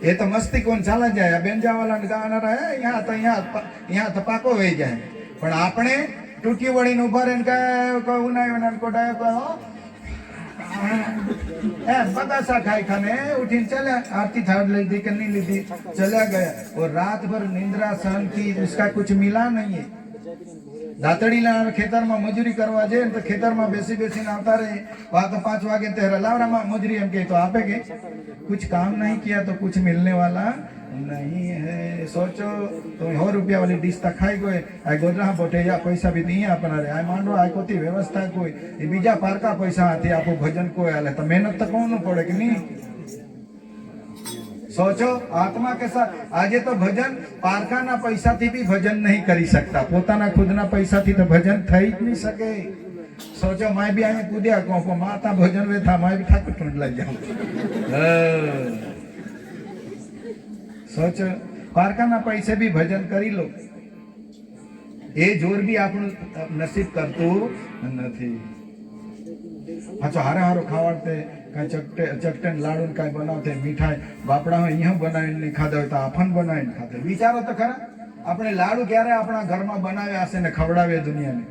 એ તો મસ્તી કોણ ચાલા જાય, બેનજાવાલા ગાનારા અહીંયા તો પાકો વહી જાય. પણ આપણે ટૂંકી વળીને ઉભા રહીને કાંઈ ઉનાયો કોટાયો બગાસા ખાઈ ખાને ઉઠીને चला, आरती थाड़ लीधी कि नहीं लीधी, चला गया और रात भर निंद्रा सहन की, उसका कुछ मिला नहीं है. દાતડીના ખેતરમાં મજૂરી કરવા જાય ને તો ખેતરમાં બેસી બેસીને આવતા રહે, વહાં તો 5 વાગે तेरा लावरामा मजूरी हम के तो आपे के कुछ काम नहीं किया तो कुछ मिलने वाला नहीं है. सोचो तो 100 रुपया वाली डिश तक खाई गए, आ गोदरा बोटे या पैसा भी नहीं अपना रे, आ मांडो आ कोती व्यवस्था कोई ये बीजा पारका पैसा हाथी आपो भजन कोई हाले तो मेहनत तो कोण पड़े कि नहीं. सोचो आत्मा के साथ આજે તો ભજન પારકાના પૈસાથી બી ભજન નહીં કરી શકતા, પોતાના ખુદના પૈસાથી તો ભજન થઈ જ નહીં શકે. સોચો માય બી આને કૂદ્યા કોપો માતા ભજન વેથા માય બી ઠાકર ટૂંડ લઈ જાઉં. સોચો પારકાના પૈસે બી ભજન કરી લો, એ જોર બી આપણું નસીબ કરતું નથી. પાછો હારે હારો ખાવાડતે કાંઈ ચકટે લાડુ ને કાંઈ બનાવતે, મીઠાઈ બાપડા અહીંયા બનાવીને નહીં ખાધા હોય તો આફન બનાવીને ખાતે. વિચારો તો ખરા, આપણે લાડુ ક્યારે આપણા ઘરમાં બનાવ્યા હશે ને ખવડાવે દુનિયાને?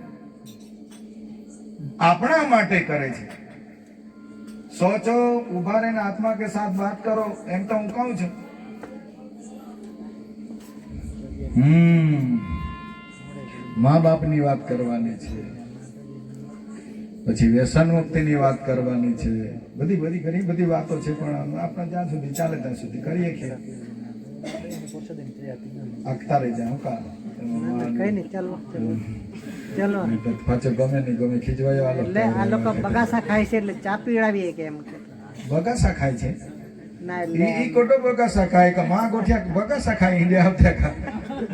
આપણા માટે કરે છે. સોચો, ઉભા રહીને આત્મા કે સાથ વાત કરો, એમ તો હું કહું છું. મા બાપની વાત કરવાની છે, પછી વ્યસન મુક્તિની વાત કરવાની છે, બધી ઘણી બધી વાતો છે, પણ આપણે જ્યાં સુધી ચાલે ત્યાં સુધી કરીએ કે આખતા રહી જાય. હું કા કઈ નહીં, ચાલો ચાલો પાછો ગમે નહીં ગમે ખીજવાયો એટલે આ લોકો બગાસા ખાય છે એટલે ચા પીવડાવીએ કે એમ કે બગાસા ખાય છે ના ઈ કોટો બગાસા ખાય કે માં ગોઠિયા બગાસા ખાય ઇન્ડિયા આવતા ખા.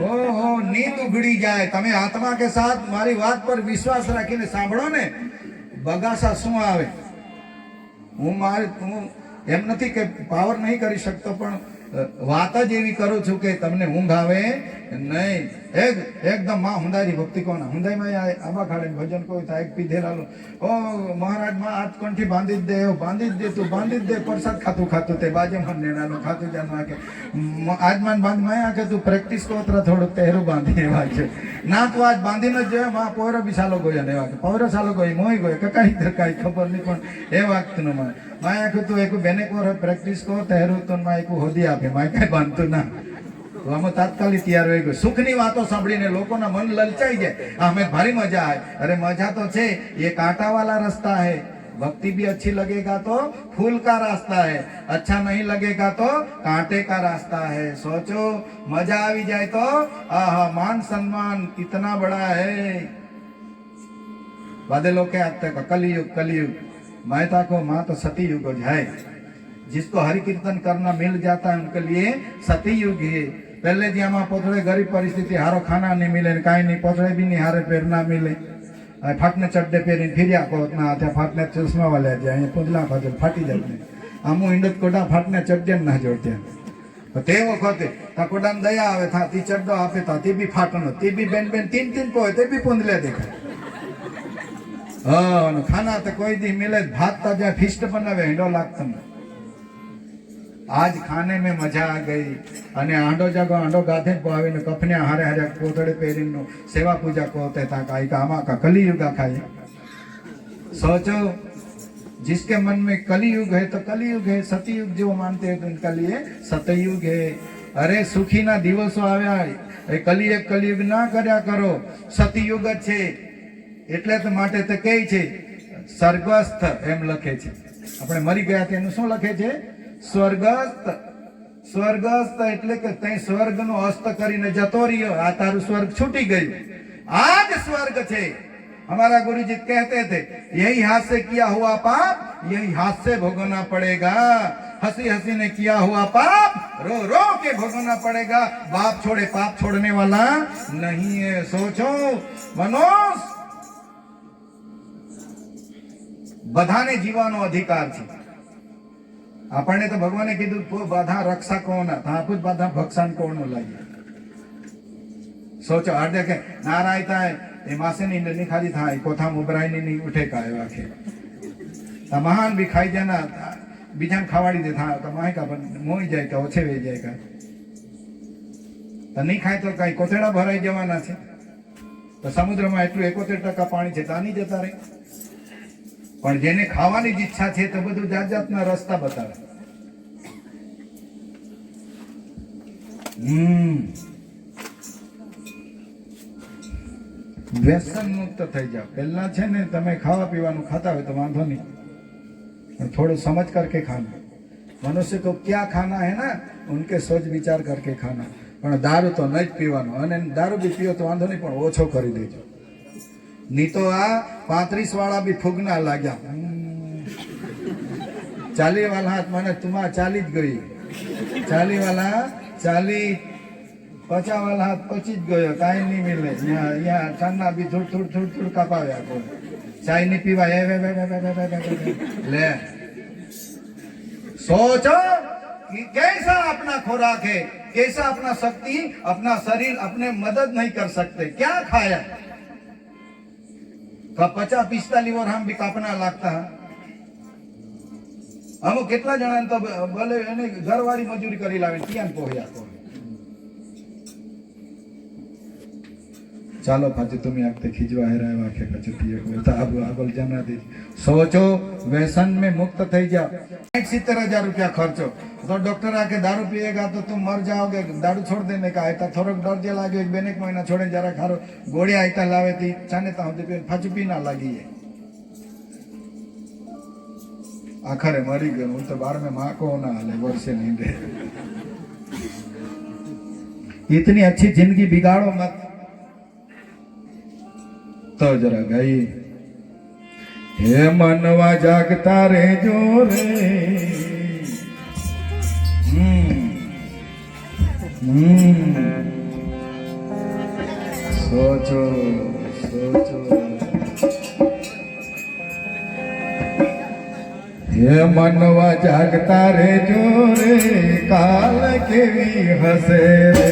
ઓહો નીંદ ઉગડી જાય. તમે આત્મા કે સાથ મારી વાત પર વિશ્વાસ રાખીને સાંભળો ને, બગાસા શું આવે. હું એમ નથી કે પાવર નહીં કરી શકતો, પણ વાત જ એવી કરું છું કે તમને ઊંઘ આવે નહીં. એકદમ માં હુંદારી ભક્તિ કોના હુંદાઈમાં આબા ખાડે ભજન કોઈ થાય પીધેલાલો ઓ મહારાજ માં હાથ કંઠી બાંધી જ દે, બાંધી જ દે, તું બાંધી જ દે. પ્રસાદ ખાતું તે બાજે મન નેનાનું ખાતું જાન કે આજમાન બાંધ માયા કે તું પ્રેક્ટિસ કોતરા થોડું તેરું બાંધી એવા છે ના, તું આજ બાંધીને જ જોયો માં પોરો બી સાલો ગયો ને એવા કે પૌરો સાલો ગયો મોઈ ગયો કે કઈ ખબર નહીં, પણ એ વાગતું માં માયા કે તું એક બેને કોર પ્રેક્ટિસ કો તેરું તો માં એક હોદી આપે માં કઈ બાંધતું ના. આમાં તાત્કાલિક તૈયાર રહી ગયો. સુખની વાતો સાંભળીને લોકોના મન લલચાઈ જાય, અમે ભારી મજા આવે. અરે મજા તો છે, ये कांटा वाला रास्ता है, भक्ति भी अच्छी लगेगा तो फूल का रास्ता है, अच्छा नहीं लगेगा तो कांटे का रास्ता है. सोचो मजा આવી જાય તો आहा मान सम्मान कितना बड़ा है. वादे लोग कहते हैं कलयुग महता को माँ तो सती युग है. जिसको हरि कीर्तन करना मिल जाता है उनके लिए सती युग है. पहले जी हमारा पोतड़े गरीब परिस्थिति, हारो खाना नहीं मिले, काई नहीं, पोतड़े भी नहीं हारे पैर ना मिले, फाटने चड्डे पेरी फिर फाटने चश्मा वाले जाए पुदला खाते फाटी जाते आमू हिंडत कोटा फाटने चड्डे ना जोड़ते ते वखते कोटा दया आवे था ती चड्डो आपे था ती भी फाटनो ती भी बेन 3 पोए ते भी पुंदले देखा. हाँ खाना तो कोई दी मिले, भात तो जहाँ फिस्ट बनावे हिंडो लागतो नहीं. आज खाने में मजा आ गई. અને આંડો જાગો આંડો ગાધે આવીને કફને હારે હારે કોતડે પહેરીને સેવા પૂજા કોતે તા કાઈ કાमा का कलयुग खाए. सोचो जिसके मन में कलयुग है तो कलयुग है, सतयुग जो मानते हैं तो उनका लिए सतयुग है. अरे सुखी ना दिवसो આવ્યા, એ કલયુગ ના કર્યા કરો, સતયુગ જ છે. એટલે તો માટે તો કહે છે સ્વર્ગસ્થ એમ લખે છે. આપણે મરી ગયા તેનું શું લખે છે? સ્વર્ગસ્થ. સ્વર્ગસ્થ એટલે કે તે સ્વર્ગનો અસ્ત કરીને જતો રહ્યો, આ તારું સ્વર્ગ છૂટી ગયું. આ જ સ્વર્ગ છે. हमारा गुरुजी कहते थे यही हाथ से किया हुआ पाप यही हाथ से भोगना पड़ेगा, हंसी हंसी ने किया हुआ पाप रो रो के भोगना पड़ेगा। बाप छोड़े पाप छोड़ने वाला नहीं है। सोचो मनुष्य બધાને જીવવાનો અધિકાર છે। આપણને તો ભગવાને કીધું બધા રક્ષા કોણ આપું બધા ભક્ષણ કોણ લાગે। સોચો આ દેખે નારાય થાય એ માસેની ની ખાલી થાય કોથા ઉભરાઈને ની ઉઠે કાય વાખે તમાન બી ખાઈ જાના બીજાને ખાવાડી દે થા તો માય કા મોઈ જાય કે ઓછે વે જાય કા તો નહીં ખાય તો કઈ કોથેડા ભરાઈ જવાના છે। તો સમુદ્રમાં એટલું 71% પાણી છે તાની જતા રહે। પણ જેને ખાવાની જ ઈચ્છા છે તો બધું જાત જાતના રસ્તા બતાવે। વ્યસન મુક્ત થઈ જાઓ। પહેલા છે ને તમે ખાવા પીવાનું ખાતા હોય તો વાંધો નહીં, પણ थोड़ा समझ करके खाना। मनुष्य को क्या खाना है ना उनके सोच विचार करके खाना। પણ દારૂ તો નહીં જ પીવાનો, અને દારૂ બી પીઓ તો વાંધો નહીં પણ ઓછો કરી દેજો। नहीं तो आ 35 वाला भी फूगना लाग्या। 40 वाला हाथ माने तुम्हारा 40 गई, 40 वाला 40, 50 वाला हाथ 25 गयो, काई नहीं मिले। यहाँ ठंडा भी थोड़ थोड़ थोड़ थोड़ कपाव्या को चाय नहीं पीवा ले। सोचो कि कैसा अपना खुराक है, कैसा अपना शक्ति, अपना शरीर अपने मदद नहीं कर सकते। क्या खाया का 50-45 वर हम भी कापना लगता है। हम કેટલા જણા તો ભલે એને ઘરવાળી મજૂરી કરી લાવે ત્યાં પોહ્યા તો। ચાલો પાછી તમે આગતે ખીજવા હેરાવા કે પછી પીએ તો આગળ જાના દે। सोचो व्यसन में मुक्त થઈ જાઓ। 70,000 रुपया खर्चो तो डॉक्टर आके दारू पिएगा तो तुम मर जाओगे, दारू छोड़ देने का है। थोड़ा डर जे लागे 2 महीना छोड़े जरा खारो गोड़िया आईता लावे थी चाने ता होते पे फाचू पी ना लगी है। आखरे मरी गयो हूँ तो 12 में माँ को ना हाले वर्षे नहीं दे। इतनी अच्छी जिंदगी बिगाड़ो मत। तो जरा गई हे मनवा जागता रे जो रे। सोचो सोचो हे मनवा जागता रे जो रे काल केवी हसे रे।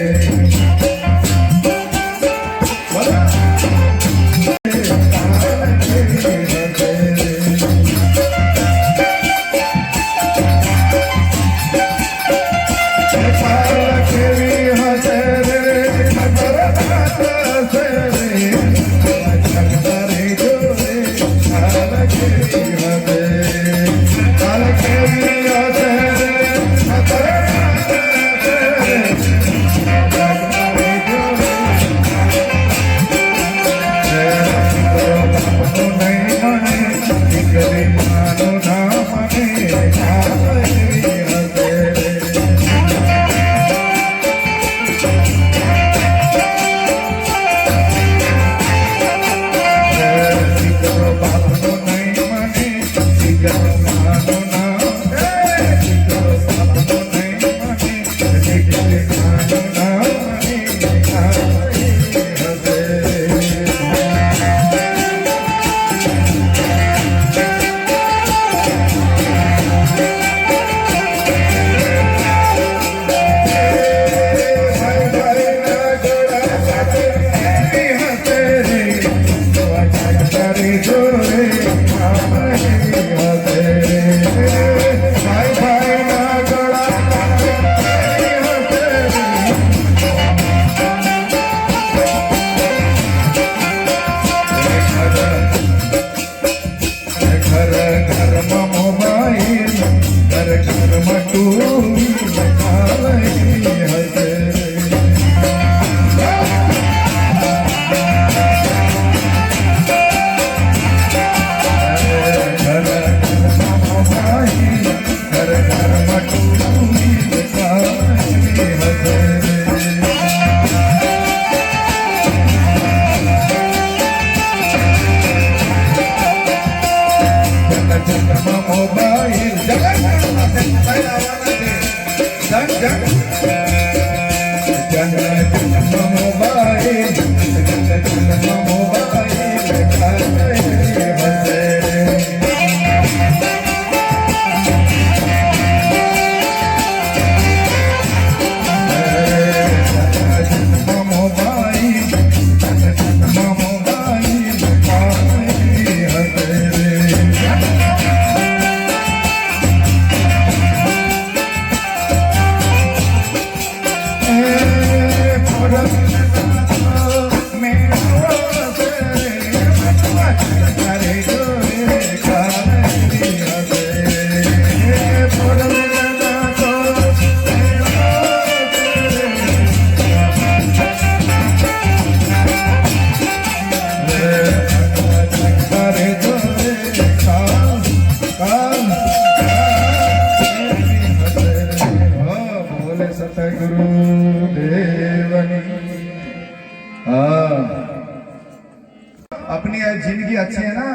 अपनी जिंदगी अच्छी है ना,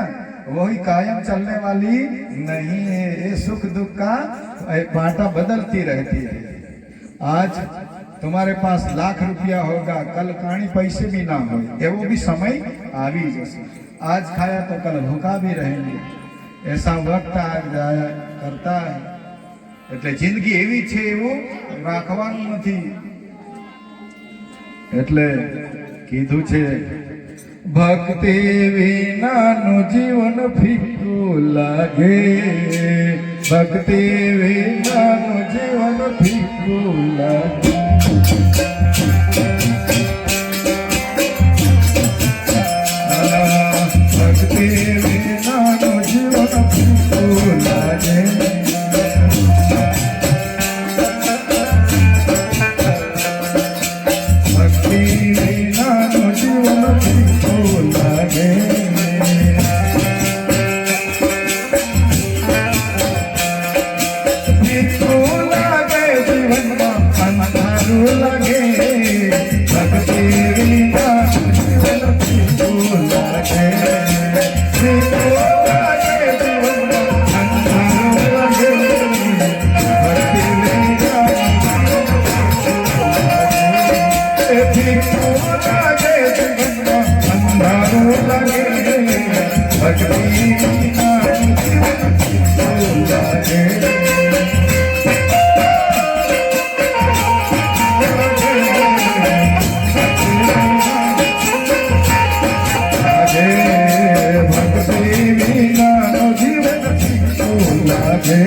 वही कायम चलने वाली नहीं है। ये सुख दुख का बांटा बदलती रहती है। आज तुम्हारे पास लाख रुपया होगा, कल काणी पैसे भी ना हो, एवो भी समय आवी जैसे। आज खाया तो कल भूखा भी रहेंगे, ऐसा वक्त आ जाया करता है। એટલે જિંદગી એવી છે એવું રાખવાનું નથી। એટલે કીધું છે ભક્તિ વિનાનું જીવન ફીકું લાગે, ભક્તિ વિનાનું જીવન ફીકું લાગે। ભક્તિ વિનાનું જીવન ફીકું લાગે। ભક્તિ વિનાનું જીવન ફીકું લાગે। ફીકું લાગે જીવનમાં અંધારું લાગે, ભક્તિ વિનાનું જીવન ફીકું લાગે। ફીકું લાગે જીવનમાં અંધારું લાગે, ભક્તિ વિનાનું ફીકું લાગે જીવનમાં અંધારું લાગે, ભક્તિ વિનાનું જીવન ફીકું લાગે। ભક્તિ વિનાનું જીવન ફીકું લાગે।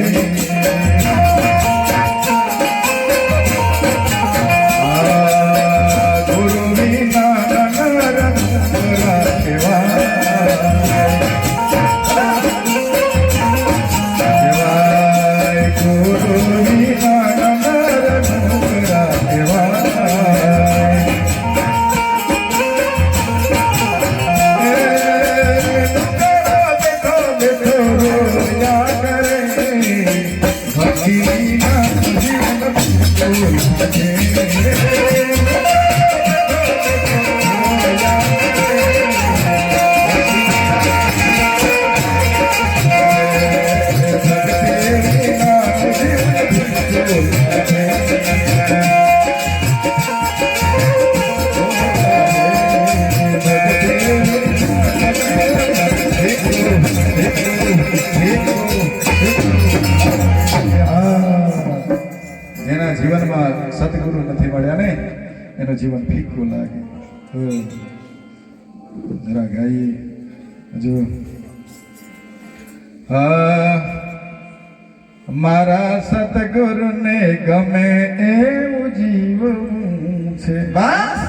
ગુરુ વિના નર નરા કહેવાય, ગુરુ વિના નર નરા કહેવાય। બેઠો બેઠો રોયા કરે, ભક્તિ વિનાનું જીવન ફીકું લાગે। જેના જીવનમાં સદગુરુ નથી મળ્યા ને, એનું જીવન ફીકું લાગે। જરા ગાઈએ હજુ। મારા સતગુરુને ગમે એવું જીવવું છે। બસ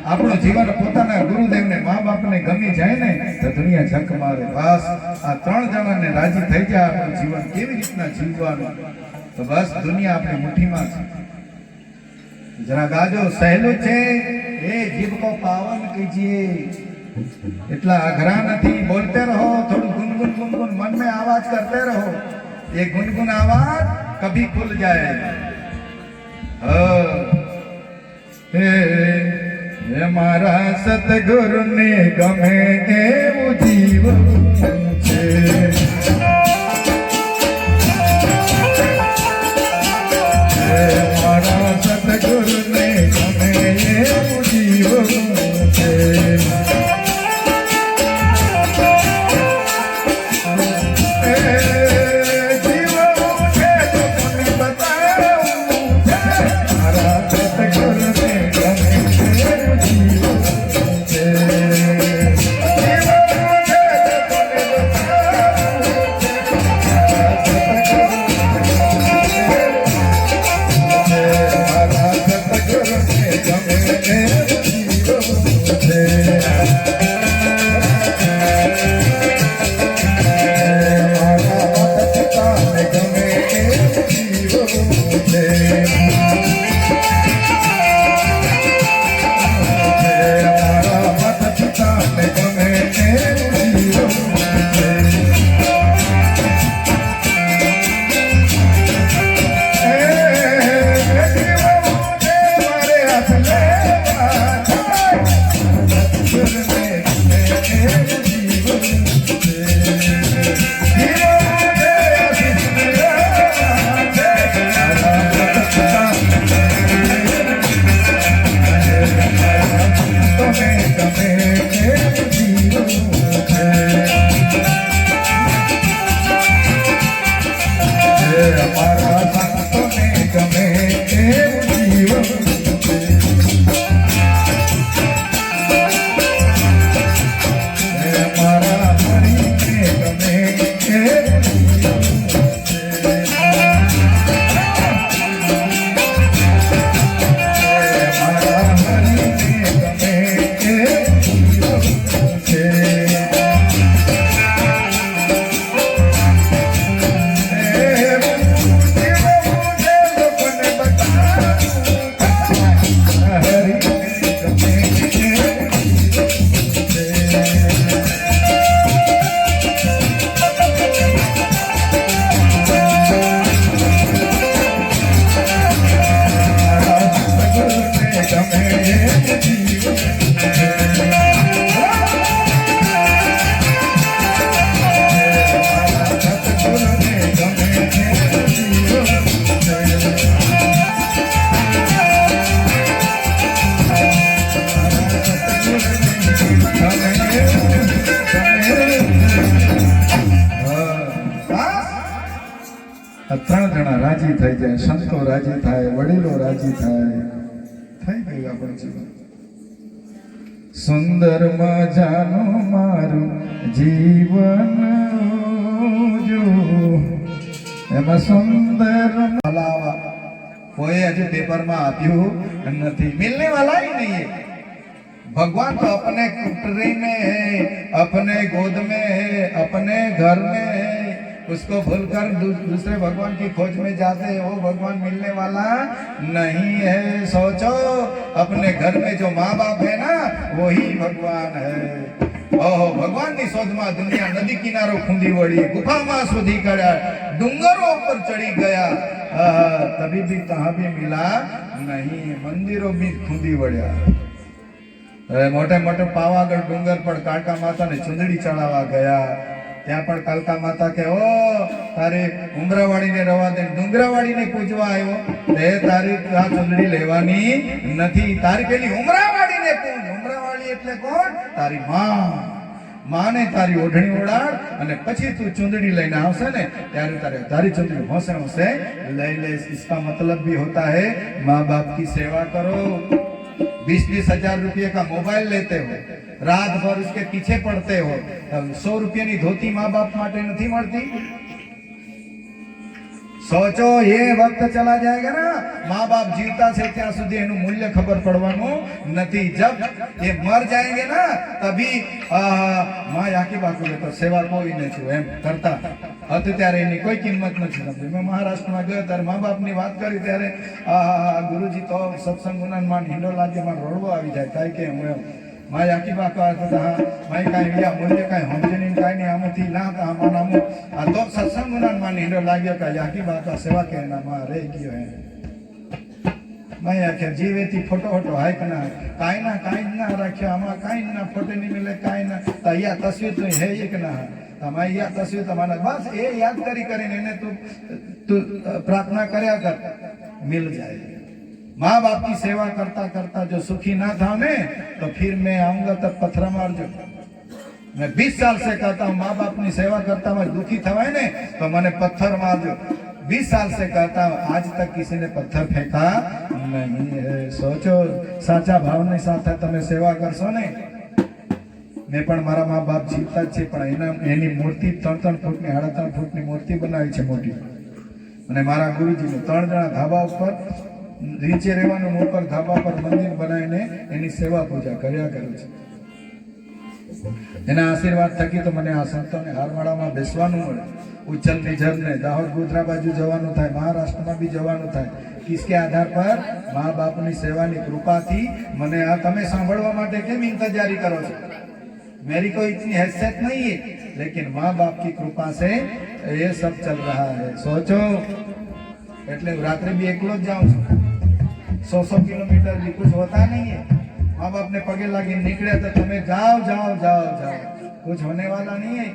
આપણું જીવન પોતાના ગુરુદેવને મા બાપને ગમી જાય ને તો દુનિયા ઝંક મારે। બસ આ ત્રણ જણાને રાજી થઈ જાય આપણું જીવન કેવી રીતના જીવવાનું, તો બસ દુનિયા આપણી મુઠ્ઠીમાં છે। જરા ગાજો સહેલું છે, એ જીભ કો પાવન कीजिए। इतना अघरा नहीं, बोलते रहो, थोड़ी गुनगुन गुनगुन मन में आवाज करते रहो, ये गुनगुन आवाज कभी खुल जाएगा। हे मारा सतगुरु ने गमे एवं जीवन छे। हे मारा सतगुरु ने गमे एवं जीवन छे। जीवन જણા રાજી થઈ જાય, સંતો રાજી થાય, વડીલો રાજી થાય, થઈ ગયું આપણું જીવન. સુંદર મજાનું મારું જીવન જો એમાં સુંદર अलावा कोई अभी पेपर में आप्યું नहीं, मिलने वाला ही नहीं है। भगवान तो अपने कुटरी में है, अपने गोद में है, अपने घर में है। उसको भूलकर दूसरे भगवान की खोज में जाते हैं, वो भगवान मिलने वाला नहीं है। सोचो अपने घर में जो माँ बाप है ना, वही भगवान है। ओहो, भगवान की शोध में दुनिया नदी किनारो खूंदी वड़ी, गुफा में शोधी करा, डूंगरों पर चढ़ी गया, तभी भी कहाँ भी मिला नहीं। मंदिरों भी खूंदी वड़्या। मोटे मोटे पावागढ़ डूंगर पर कालका माता ने चुंदड़ी चढ़ावा गया, त्या पर कालका माता के ओ तारे उमरावाड़ी ने रवा दे, डूंगरावाड़ी ने पूजवा आयो, ते तारी आ चुंदड़ी लेवानी नथी, तारी पेली उमरावाड़ी ने पूज। उमरावाड़ी એટલે કોણ? તારી માં ને તારી ઓઢણી ઓઢાડ અને પછી તું ચુંદડી લઈને આવશે ને ત્યારે તારે તારી ચુંદડી હોશે હોશે લઈ ले। इसका मतलब भी होता है माँ बाप की सेवा करो। 20-20 हजार रुपये का मोबाइल लेते हो, रात भर उसके पीछे पड़ते हो, 100 रुपये की धोती माँ बाप माटे नहीं मळती। सोचो ये वक्त चला जाएगा ना, माँ बाप जीवता से त्या सुधी एनु मूल्य खबर पड़वानो नथी। जब ये मर जाएंगे ना तभी माँ याकी बाकू तो सेवा कोई नहीं छू एम करता हते त्यारे एनी कोई किंमत नहीं समझी। मैं महाराष्ट्र में गयो त्यारे माँ बाप नी बात करी त्यारे गुरुजी तो सत्संग उन्हनि मां हींडो लागे मां रोडवो आवी जाए काई के हूँ एम माँ याकी बाका था माई काई विया मूल्य काई समझे काई नहीं आमथी ना था मां नामो आ तो सत्संग उन्हनि मां हींडो लाग्यो का याकी बाका सेवा के ना मां रही गयो है। मैं आख्या जीवे थी फोटो फोटो हाइक ना काई ना राख्यो आमा काई ना फोटो नहीं मिले काई ना तो या तस्वीर तो है एक ना हमारी या तस्वीर तुम्हारा बस ये याद करी करीने ने तू प्रार्थना करया कर मिल जाएगी। माँ बाप की सेवा करता करता जो सुखी ना था ने तो फिर मैं आऊंगा तब पत्थर मारजो। मैं 20 साल से कहता हूँ माँ बाप की सेवा करता मैं दुखी थवाय ने तो मैंने पत्थर मारजो। 20 साल से कहता हूँ आज तक किसी ने पत्थर फेंका नहीं है। सोचो साचा भाव ने साथ तमे सेवा करशो ने। मैं पण मारा माँ बाप जीवता छे पण एनी मूर्ति 3-3 फूट ની 3.5 फूट ની मूर्ति बनावी छे मोटी। અને મારા ગુરુજીને 3 જણા ધાબા ઉપર નીચે રહેવાનું ઉપર ધાબા પર મંદિર બનાવીને એની સેવા પૂજા કર્યા કરું છું। એના આશીર્વાદ થકી તો મને આ સંતોને હારવાડામાં બેસવાનું મળે, ઉચ્ચલ નિઝરને દાહોદ ગોધરા બાજુ જવાનું થાય, મહારાષ્ટ્રમાં બી જવાનું થાય। किसके आधार पर? माँ बापની સેવાની કૃપાથી મને આ તમે સાંભળવા માટે કેમ ઇંતજારી કરો છો? मेरी कोई इतनी हैसियत नहीं है, लेकिन माँ बाप की कृपा से ये सब चल रहा है। सोचो એટલે રાત્રે भी એકલો જ જાઉં છું, 100 किलोमीटर भी कुछ होता नहीं है। माँ बाप ने पगे लागी निकले तो તમે જાઓ જાઓ જાઓ જાઓ, कुछ होने वाला नहीं है।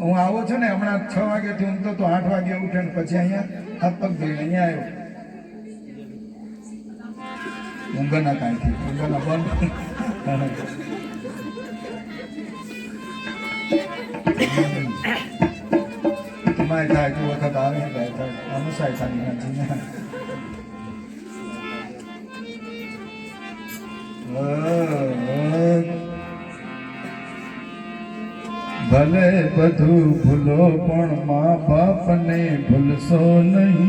હું આવો છું ને હમણાં 6 વાગ્યાથી ઊંઘતો તો 8 વાગે ઉઠે ને પછી અહીંયા હાથ પગ ધોઈને અહીંયા આવ્યો। ઊંઘના કાંઈથી ઊંઘના બંધ तुम्हारे था जो वक्त आवे गए था अनुसार था नहीं जीना। भले बधु भूलो पण माँ बाप ने भूलशो नहीं।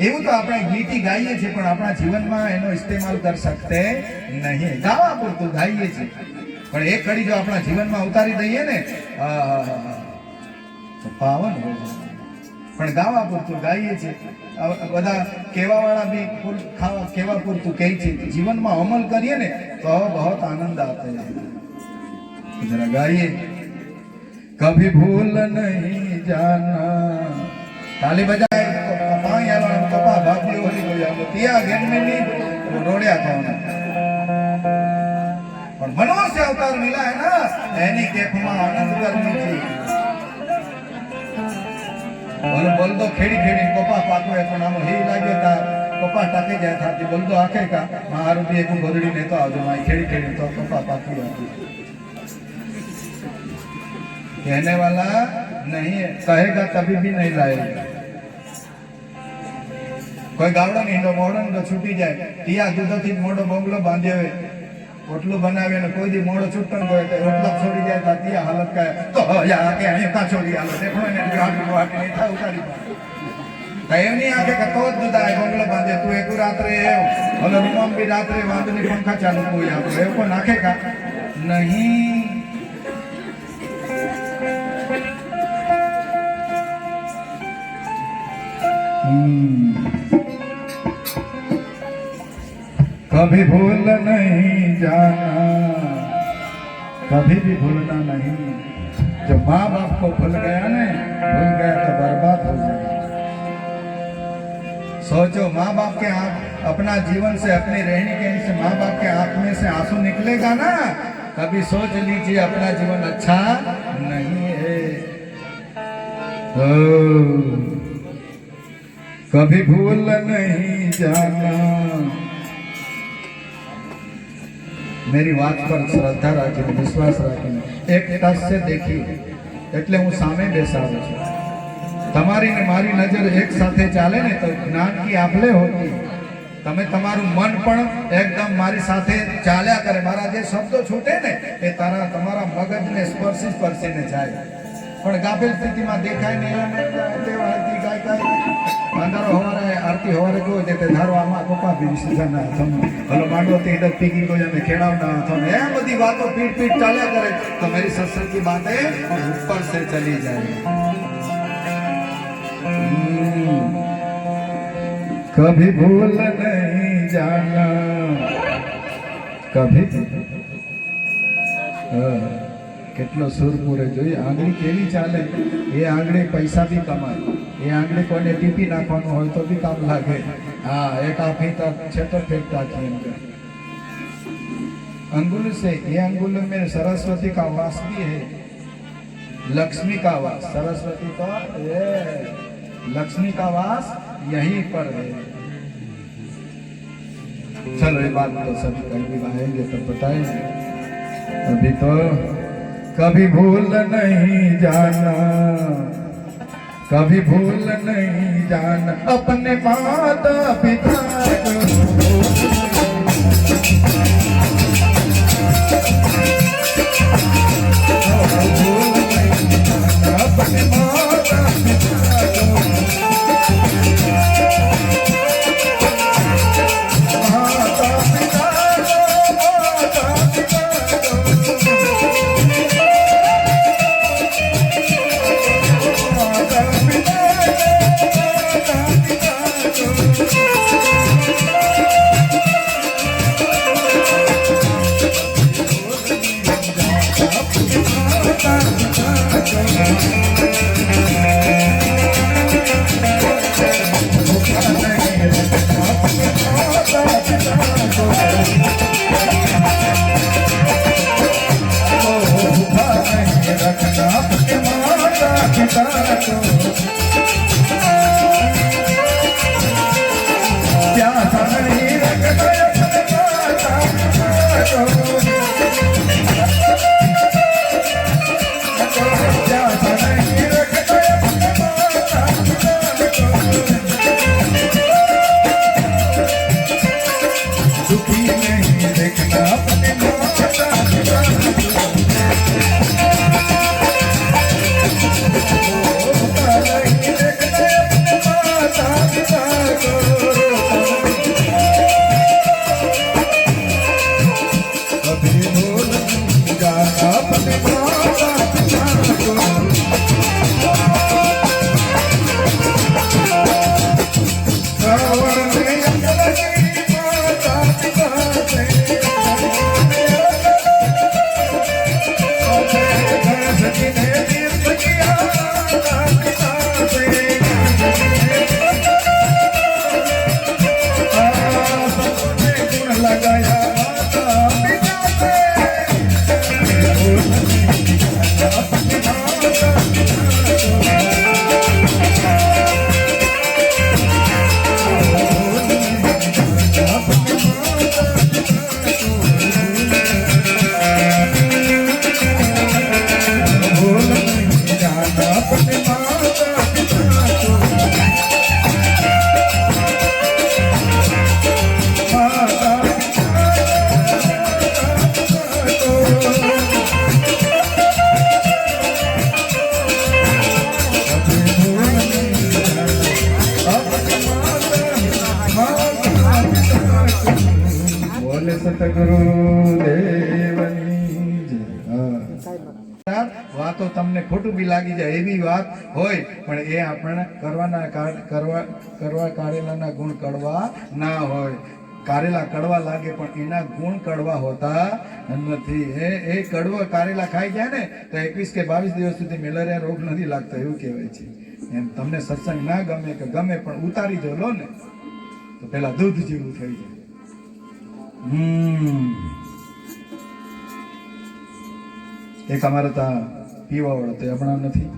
એવું તો આપણે ગીતી ગાઈએ છીએ પણ આપણા જીવનમાં એનો ઇસ્તેમાલ કરી શકતે નહીં। ગાવા પૂરતું ગાઈએ છીએ પણ એક ઘડી જો આપણા જીવનમાં ઉતારી દઈએ ને તો પાવન હોય છે। પણ ગાવા પૂરતું ગાઈએ છીએ, બધા કહેવાવાળા બી કહેવા પૂરતું કહે છે, જીવનમાં અમલ કરીએ ને તો बहुत आनंद आता है। जरा गाइए कभी भूल नहीं जाना। ताली बजाए पाई आलो कपा भाभी होली हो जाओ तिया गेन में नहीं रोड़िया था ना पर मनुष्य अवतार मिला है ना एनी केफ में आनंद करनी चाहिए। बोल बोल दो खेड़ी खेड़ी कपा पाको है पण आम ही लाग्यो था कपा टाके जाए था बोल दो आखे का मारू भी एक गोदड़ी ने तो आजो माई खेड़ी खेड़ी तो कपा पाकी आती। कहने वाला नहीं है, कहेगा तभी भी नहीं लाएगा। कोई गावड़ो नहीं तो मोड़ो तो छूटी जाए, टिया दूधो थी मोड़ो बंगलो बांधे हुए ओटलू बनावे ने कोई दी मोड़ो छूटन गयो तो ओटला छोड़ी जाए तो टिया हालत का तो या आके અહીં કા છોડી આલો देखो ने गाड़ी नहीं था उतारी कहीं नहीं आके का तो दूध आए बंगलो बांधे तू एक रात रे बोलो रूम भी रात रे वांदनी पंखा चालू कोई आप रे को नाखे का नहीं। कभी भूल नहीं जाना, कभी भी भूलना नहीं। जो माँ बाप को भूल गया ना, भूल गया तो बर्बाद हो जाएगा। सोचो माँ बाप के आँख अपना जीवन से अपनी रहनी कहनी से माँ बाप के आँख में से आंसू निकलेगा ना, कभी सोच लीजिए अपना जीवन अच्छा नहीं है। कभी भूल नहीं जाना। मेरी बात पर श्रद्धा રાખીને વિશ્વાસ રાખીને એક ટચ से देखी એટલે હું સામે બેસાડું છું। તમારી ને મારી નજર એક સાથે ચાલે ને તો જ્ઞાન की આપલે होती। તમે તમારું મન પણ એકદમ મારી સાથે ચાલ્યા કરે, મારા જે શબ્દો છૂટે ને એ તમારા મગજને સ્પર્શીને જાય। પણ ગાફેલ સ્થિતિમાં દેખાય ને તેવાથી કાંઈ કાંઈ અંધારો હવારે આરતી હવારે જોઈ દેતે ધારો આમાં કોપા બી સીધાના થમ હલો માંડવો તે ઇડક પીકી કોઈ અમે ખેડાવના થમ એ બધી વાતો પીठ ચાલ્યા કરે તો मेरी सत्संग की बातें ऊपर से चली जाए। कभी भूल नहीं जाना, कभी કેટલો સુર પૂરે જોઈએ। આંગળી કેવી ચાલે, એ આંગળી પૈસા બી કમાય, એ આંગળી કોઈને ટીપી નાખવાનું હોય તો બી કામ લાગે। हाँ एक आफी तक छेतर फेंकता थी इनका अंगुल से, ये अंगुल में सरस्वती का वास भी है, लक्ष्मी का वास। सरस्वती का ये लक्ष्मी का वास यहीं पर है। चलो ये बात तो सभी कहीं आएंगे तो बताएंगे, अभी तो कभी भूल नहीं जाना, कभी भूल नहीं जाना अपने माता पिता को। अपने माता पिता को, माता पिता को, माता पिता को। ખોટું બી લાગી જાય એવી વાત હોય, પણ એ આપણને કરવા કાઢેલાના ગુણ કડવા ના હોય. કારેલા કડવા લાગે પણ એના ગુણ કડવા હોતા નથી. એ કડવા કારેલા ખાઈ ગયા ને તો 21 કે 22 દિવસ સુધી મેલેરિયા રોગ નથી લાગતો એવું કહેવાય છે. એમ તમને સત્સંગ ના ગમે કે ગમે પણ ઉતારી જો લો ને તો પેલા દૂધ જેવું થઈ જાય. એક અમારે ત્યાં પીવા વાળો તે હમણાં નથી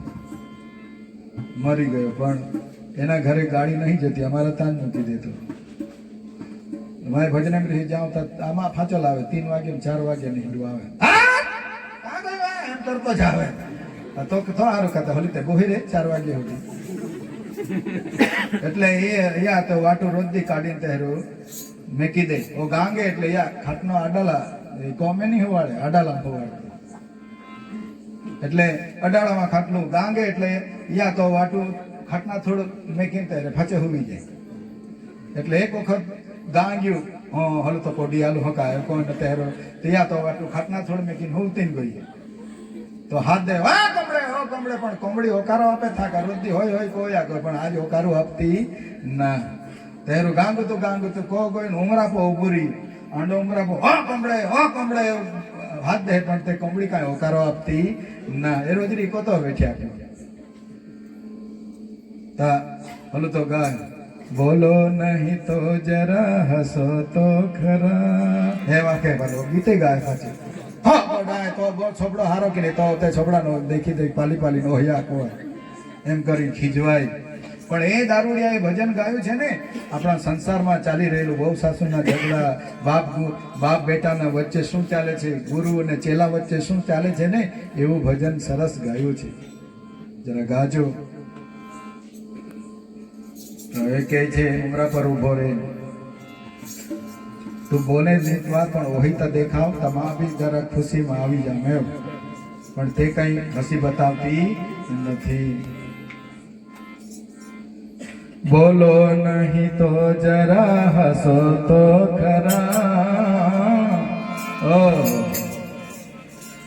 મરી ગયો, પણ એના ઘરે ગાડી નહીં જતી, અમારે ત્યાં જ મૂકી દેતો. મારે ભજન જાઉં તો આમાં ફાચલ આવે 3 વાગે 4 વાગે નીકળ્યું આવે એમ કરતો જ આવે તો સારું ખાતા હોલી તે બોહી રે 4 વાગે સુધી. એટલે એ યા તો વાટું રોજથી કાઢીને તહેરું મેકી દે ઓ ગાંગે એટલે યા ખાટનો આડાલા કોમે નહીં હોવાડે આડાલા હોવાડે એટલે અડાળામાં ખાટલું ગાંગે એટલે યા તો વાટું ખાટના થોડું મેકીને તહેરે ફાચે હોવી જાય. એટલે એક વખત ગાંગ્યું હલ તો કોડી આલુ હકાય કોણ તહેરો ત્યાં તો વાટલું ખાટના થોડું મેકીને હોવતી ગઈ તો હાથ દે વાહ કમળે હો કમળે, પણ કોમડી હોકારો આપે થાકા રોજથી હોય કોઈ આગળ, પણ આજ હોકારો આપતી ના. તહેરું ગાંગું તું કોઈ ઉમરાપો ઉભુરી આંડો ઉમરાપો હો કમળે હાથ દે, પણ તે કોમડી કાંઈ હોકારો આપતી ના. એ રોજરી કોતો બેઠ્યા તા હલું તો ગાય બોલો નહીં તો જરા હસો તો ખરા હે વાકે બોલો ગીતે ગાય પાછી તો છોપડો હારો કે તો તે છોપડાનો દેખી પાલી નો હયા કોઈ એમ કરી ખીજવાય. પણ એ દારૂડિયાએ ભજન ગાયું છે ને આપણા સંસારમાં ચાલી રહેલું બહુ સાસુના ઝઘડા, બાપ બેટાના વચ્ચે શું ચાલે છે, ગુરુ અને ચેલા વચ્ચે શું ચાલે છે ને એવું ભજન સરસ ગાયું છે, જરા ગાજો. એ કહે છે ઉમરા પર ઉભો રે તું બોલે નીત વાત પણ ઓહિતા દેખાવ તમા બી જરા ખુશીમાં આવી જામ એમ, પણ તે કઈ હસી બતાવતી નથી. બોલો નહીં તો જરા હસો તો ખરા.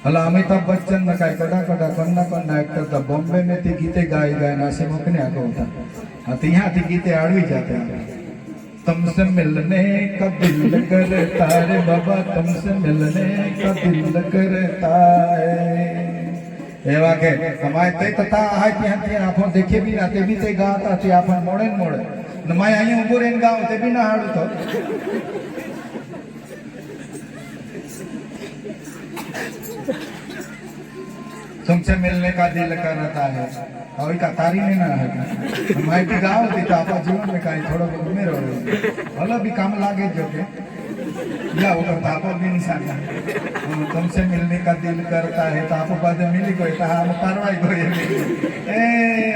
હલા અમિતાભ બચ્ચન ને કાંઈ કડા કન્ના એક્ટર था बॉम्बे में थी गीते गाए नासी मुकने आगे होता यहाँ थी गीते आड़वी जाते तुमसे मिलने का दिल करता रे बाबा तुमसे मिलने का दिल करता है. એવા કે કમાય તે તથા આ ત્યાંથી આપો દેખે બી ના તે બી તે ગાતા તે આપણ મોડે ને મોડે ને માય અહીંયા ઉભો રહીને ગાવ તે બી ના હાડું તો तुमसे मिलने का दिल करता है और का तारी में ना है मैं भी गाँव थी तो आपका जीवन में कहीं थोड़ा बहुत उमेर हो भला भी काम लागे जो के या वो करता आपको भी निशान तुमसे मिलने का दिल करता है तो आपको बाद मिली कोई तो हम कारवाई कोई ए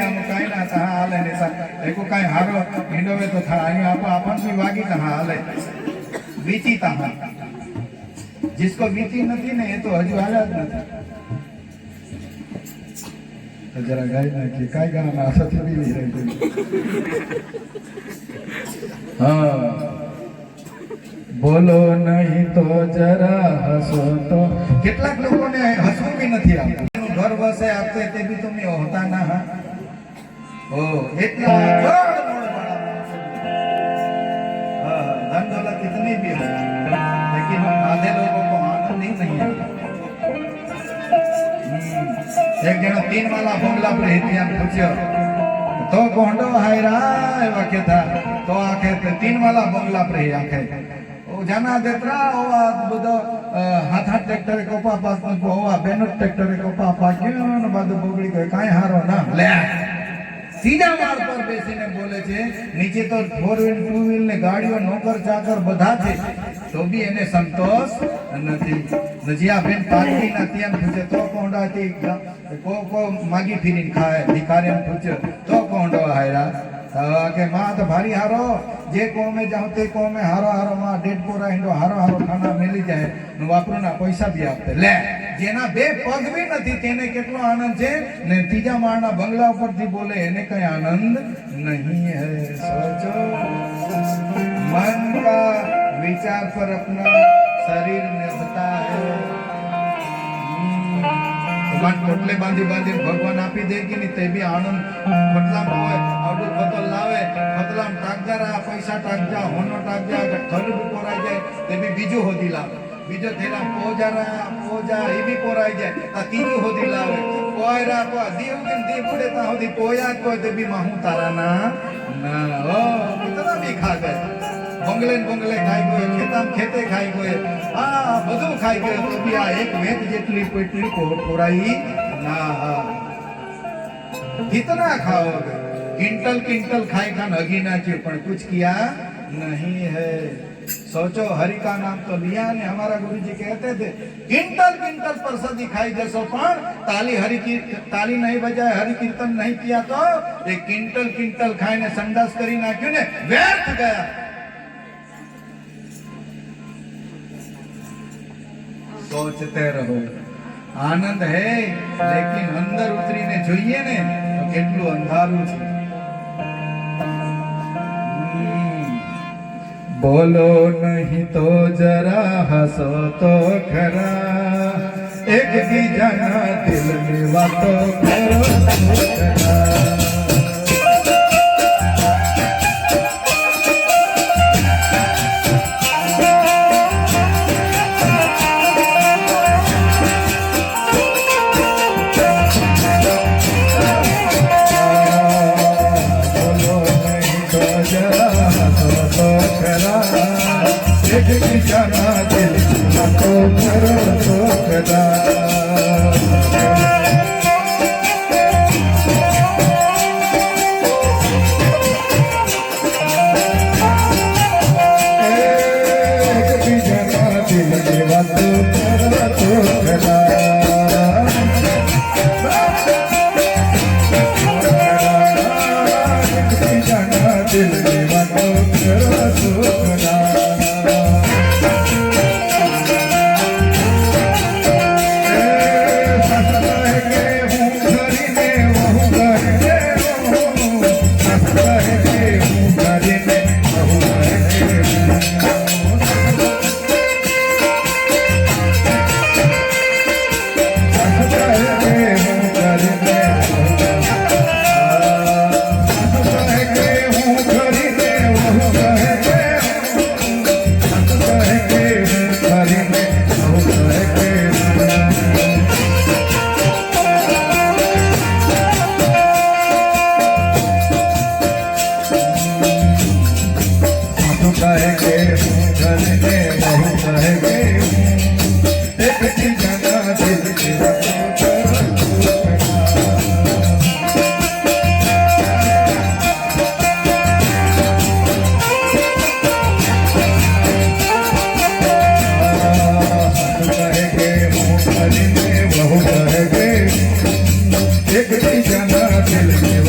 हम कहीं ना था हाल है सा एको कहीं हारो हिंडो में तो था અહીં आप अपन भी वागी कहाँ हाल है वीती था जिसको वीती नहीं ने ये तो हजू हाल नहीं जरा गाय ना कि काय गाना असर थी नहीं रही. हाँ बोलो नहीं तो जरा हसो तो કેટલાક લોકોને હસવું બી નથી આવતું. ઘર વસે આપતે તે બી તમે હોતા ના હા ઓ એટલા धन दौलत कितनी भी हो लेकिन आधे लोगों को आनंद ही नहीं आता. एक जनो 3 वाला बंगला पर हितियान पूछ्यो तो गोंडो हायरा एवा के था तो आखे 3 वाला बंगला पर ही आखे ओ जाना देतरा ओ बदो हाथ ट्रैक्टर को पापा को ओ बेनो ट्रैक्टर को पापा क्यों न बदो बोगड़ी को काई हारो ना ले सीधा मार्ग पर બેસીને બોલે છે નીચે તો 4 વ્હીલ 2 વ્હીલ ને ગાડીઓ નોકર ચાકર બધા છે તો બી એને સંતોષ નથી. નજીયા બેન પાલકી ના ત્યાં પૂછે તો કોંડાથી કો માગી ફીરીને ખાય ભિખારીને પૂછે તો કોંડો હાયરા કે માં તો ભારી હારો જે કોમે જાઉં તે કોમે હારો હારો માં 1.5 કોરા હિંડો હારો હારો ખાના મેલી જાય ને વાપરુના પૈસા બી આપતે લે જેના 2 પગ બી નથી તેને કેટલો આનંદ છે ને ત્રીજા માળના બંગલા ઉપરથી બોલે એને કઈ આનંદ નહીં હૈ. સોચો मन का विचार पर अपना शरीर निर्भरता है. मान टोटले बांधी बांधी भगवान आपी दे कि नहीं ते भी आनंद खटलाम होय आवडू खतल लावे खतलाम टाकजारा पैसा टाकजा होनो टाकजा घर भी पोराई जाए ते भी बीजू होदी लावे बीजो थेला पोजारा पोजा ए भी पोराई जाए ता तीजू होदी लावे पोयरा को दीव दिन दी पड़े ता होदी पोया को ते भी माहू तारा ना ओ कितना भी खा गए बंगले बंगले खाई गए खेताम खेते खाई गए બધું ખાઈ ગયો તો બી આ એક વેત જેટલી પેટલી પોરાઈ ના कितना खाओगे किंटल किंटल खाई खान अगी ना चाहिए पर कुछ किया नहीं है सोचो हरि का नाम तो लिया ने हमारा गुरु जी कहते थे किंटल किंटल प्रसादी खाई जैसो पण ताली नहीं बजाए हरि कीर्तन नहीं किया तो एक किंटल किंटल खाई ने संडास करी ना क्यों ने व्यर्थ गया सोचते रहो आनंद है लेकिन अंदर उतरीने જોઈએ ને તો કેટલું અંધારું છે બોલો નહીં તો જરા હસો તો ખરા એકબીજાના દિલની વાતો કરો ખરા जाना दिल तो करो तो कदा जाना दिल तो करो तो कदा जाना दिल तो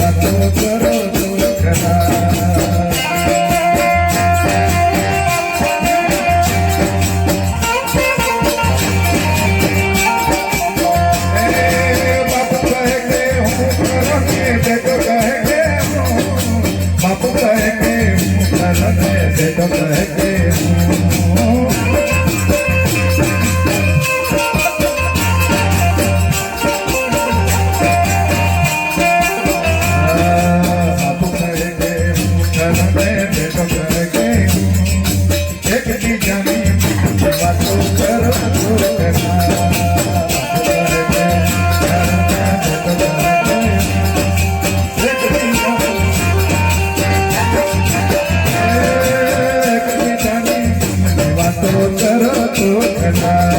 करो तो कदा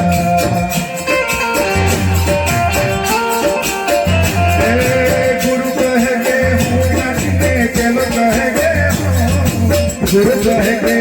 गुरु कहेंगे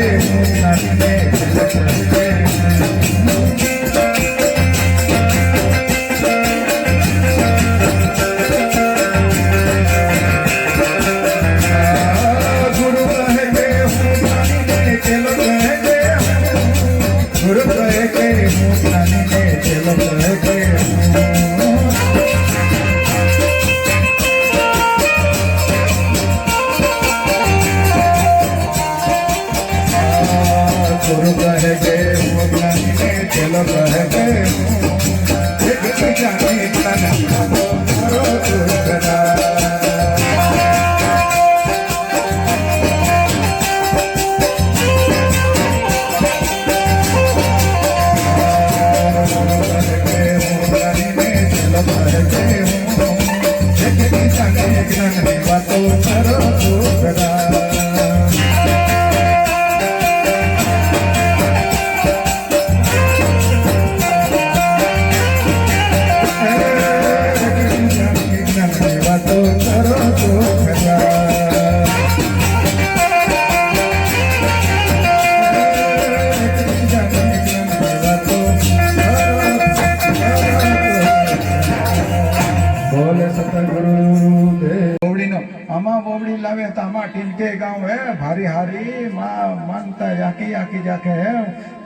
સતગુરુદેવ બોવડીનો આમાં બોવડી લાવે તો આમાં ટીનકે ગાવ હે ભારી હારી માનતા યાકી યાકી જાકે હે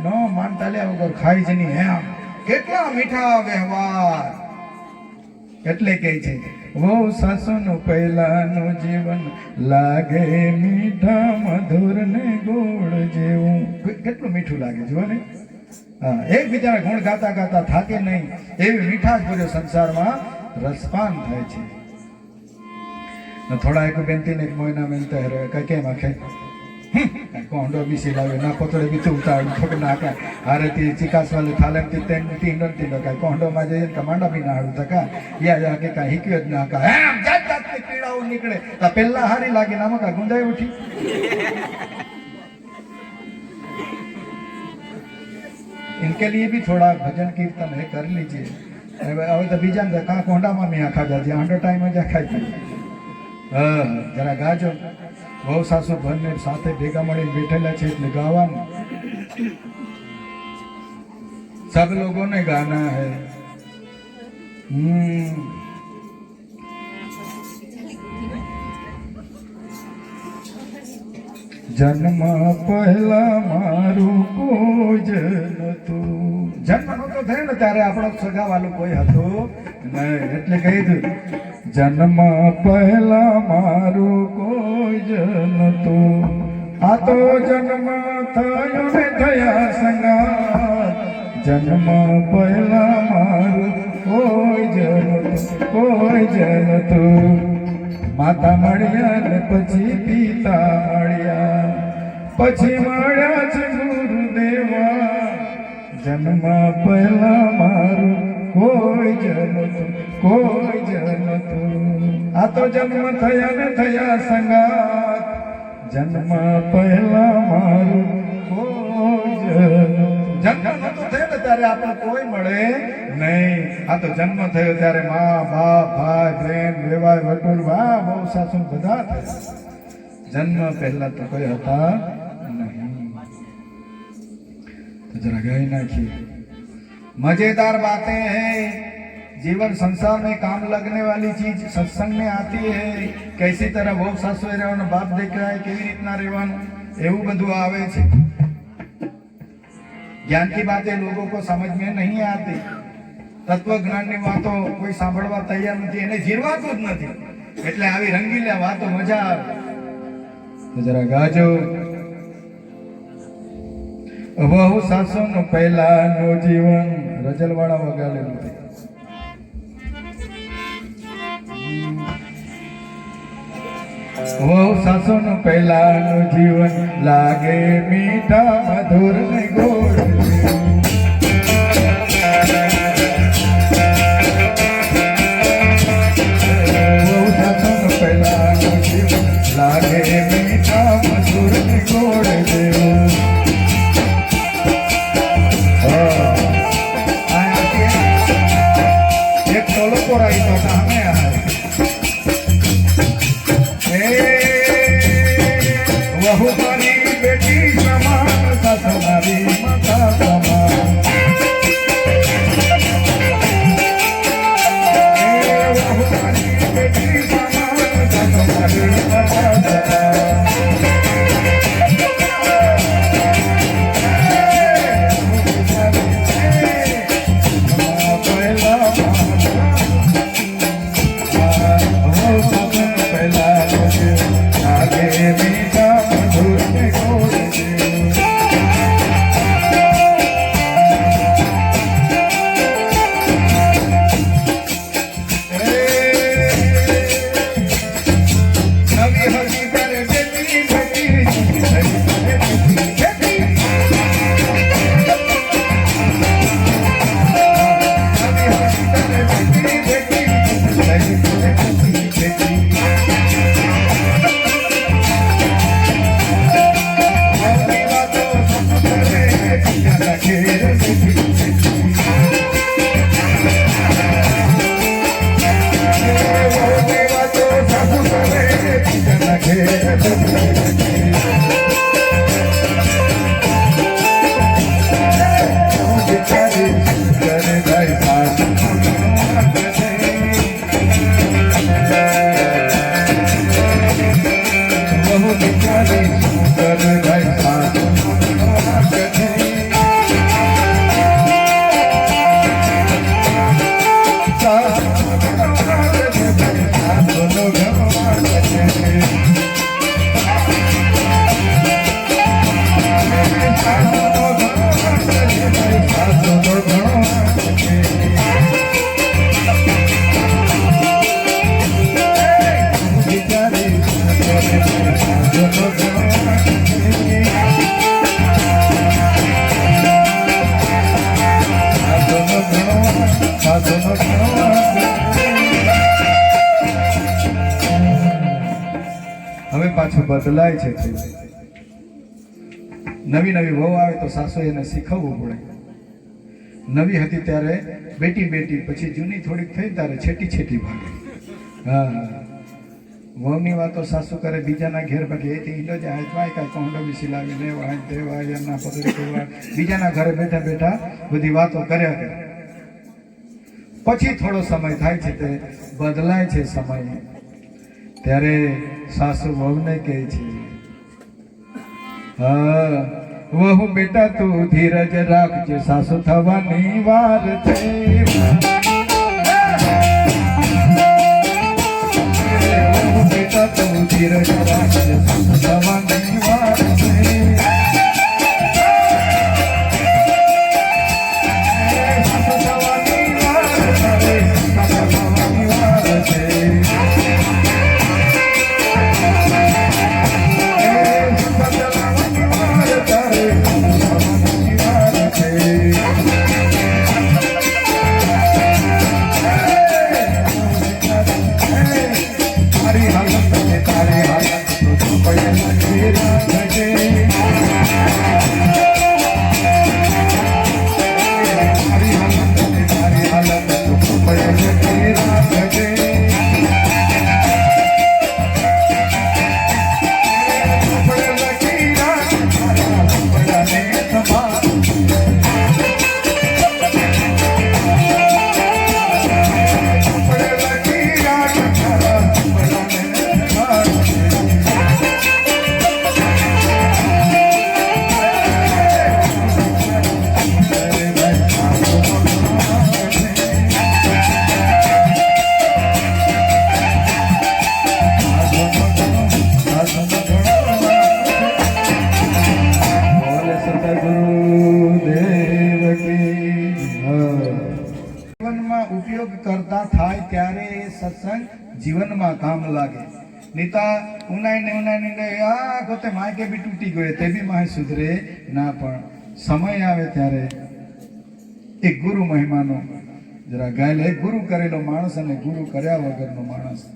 નો માનતા લે વગર ખાઈ જ નહીં હે કેટલા મીઠા વ્યવહાર એટલે કહે છે વો સાસુનું પહેલાનું જીવન લાગે મીઠા મધુર ને ગોળ જેવું કેટલું મીઠું લાગે જુઓ ને હા એકબીજાના ગુણ ગાતા ગાતા થાકે નહીં એવી મીઠાશ ભર્યો સંસારમાં રસપાન થાય છે થોડા એક બેનતી ને એક મહિના મેલતા હરે કઈ કેમ આખે કોંડો બીસી લાવ્યો ના પતળે બીતું ઉતાર્યું થોડું નાખા હારેથી ચિકાસ વાલે થાલે તીંડો કાંઈ કોંડોમાં જઈએ કમાન્ડા બી ના હાડું તકા યા કે કાંઈ હીક્યો જ ના કા એમ જાત જાતની પીડાઓ નીકળે તો પેલા હારી લાગે નામાં કા ગુંદાઈ ઉઠી इनके लिए भी थोड़ा भजन कीर्तन है कर लीजिए હવે તો બીજા કાં કોંડામાં મેં આખા જાજે આંડો ટાઈમ જ આખાઈ હા જરા ગાજો બહુ સાસુ બંને સાથે ભેગા મળીને બેઠેલા છે એટલે ગાવાનું सब लोगों ने गाना है जन्म પહેલા મારું કોઈ જ નતું જન્મ નતો થયો ને ત્યારે આપણો સગાવાલું કોઈ હતું નહીં એટલે કહી દઉં જન્મ પહેલા મારું કોઈ જ નતું આ તો જન્મ થયો ને થયા સંગાત જન્મ પહેલા મારું કોઈ જ નતું માતા મળ્યા ને પછી પિતા મળ્યા પછી મળ્યા છે ગુરુદેવા જન્મ પહેલા મારું કોઈ જ નતું આ તો જન્મ થયા ને થયા સંગાત જન્મ પહેલા મારું કોઈ જ જન્મ નતો થયો ને ત્યારે આપણે કોઈ મળે નહીં આ તો જન્મ થયો ત્યારે મા બાપ ભાઈ બહેન વેવાય વટુર વાહ બહુ સાસુ બધા જન્મ પહેલા તો કોઈ હતા નહીં तो जरा गाई नाखिए मजेदार बातें हैं जीवन संसार में काम लगने वाली चीज सत्संग में आती है कैसी तरह वो सासु रहવાનું બાપ દીકરા કેવી રીતના રહેવાનું એવું બધું આવે છે ज्ञान की बातें लोगों को समझ में नहीं आती तत्व ज्ञान ની વાતો કોઈ સાંભળવા તૈયાર નથી એને જીરવાતું જ નથી એટલે આવી રંગીલા વાતો મજા આવે તો જરા ગાજો વહુ સાસુનું પહેલાનું જીવન રજલવાળા વગાડેલું છે વહુ સાસુનું પહેલાનું જીવન લાગે મીઠા મધુર ને ગોળ વહુ સાસુનું પહેલાનું જીવન લાગે મીઠા મધુર ને ગોળ જેવું एक टोलो को रही तो हमें वहु मारी बेटी समान ससुरारी माता समान वहु मारी बेटी समान ससुरारी माता समान હવે પાછું બદલાય છે નવી નવી વહુ આવે તો સાસુ એને શીખવવું પડે નવી હતી ત્યારે બેટી બેટી પછી જૂની થોડીક થઈ ત્યારે છેટી છેટી ભાગે હા વહુની વાતો સાસુ કરે બીજાના ઘેર ભાગે એથી ઈંડો જ હાથમાં કાંઈ કોંડો બી લાવીને વાય તે વાય એમના પગડી કરવા બીજાના ઘરે બેઠા બેઠા બધી વાતો કર્યા કરે પછી થોડો સમય થાય છે તે બદલાય છે સમય ત્યારે સાસુ વહુને કહે છે હા વહુ બેટા તું ધીરજ રાખજે સાસુ થવાની વાર છે વહુ બેટા તું ધીરજ રાખજે સાસુ થવાની વાર છે સાસુ થવાની વાર છે સાસુ થવાની વાર છે ઉપયોગ કરતા થાય ત્યારે એ સત્સંગ જીવનમાં કામ લાગે નીતા ઉનાઈને આ ગોતે માયકે બી તૂટી ગયો તે બી માય સુધરે ના પણ સમય આવે ત્યારે એક ગુરુ મહિમાનો જરા ગાયલ એક ગુરુ કરેલો માણસ અને ગુરુ કર્યા વગરનો માણસ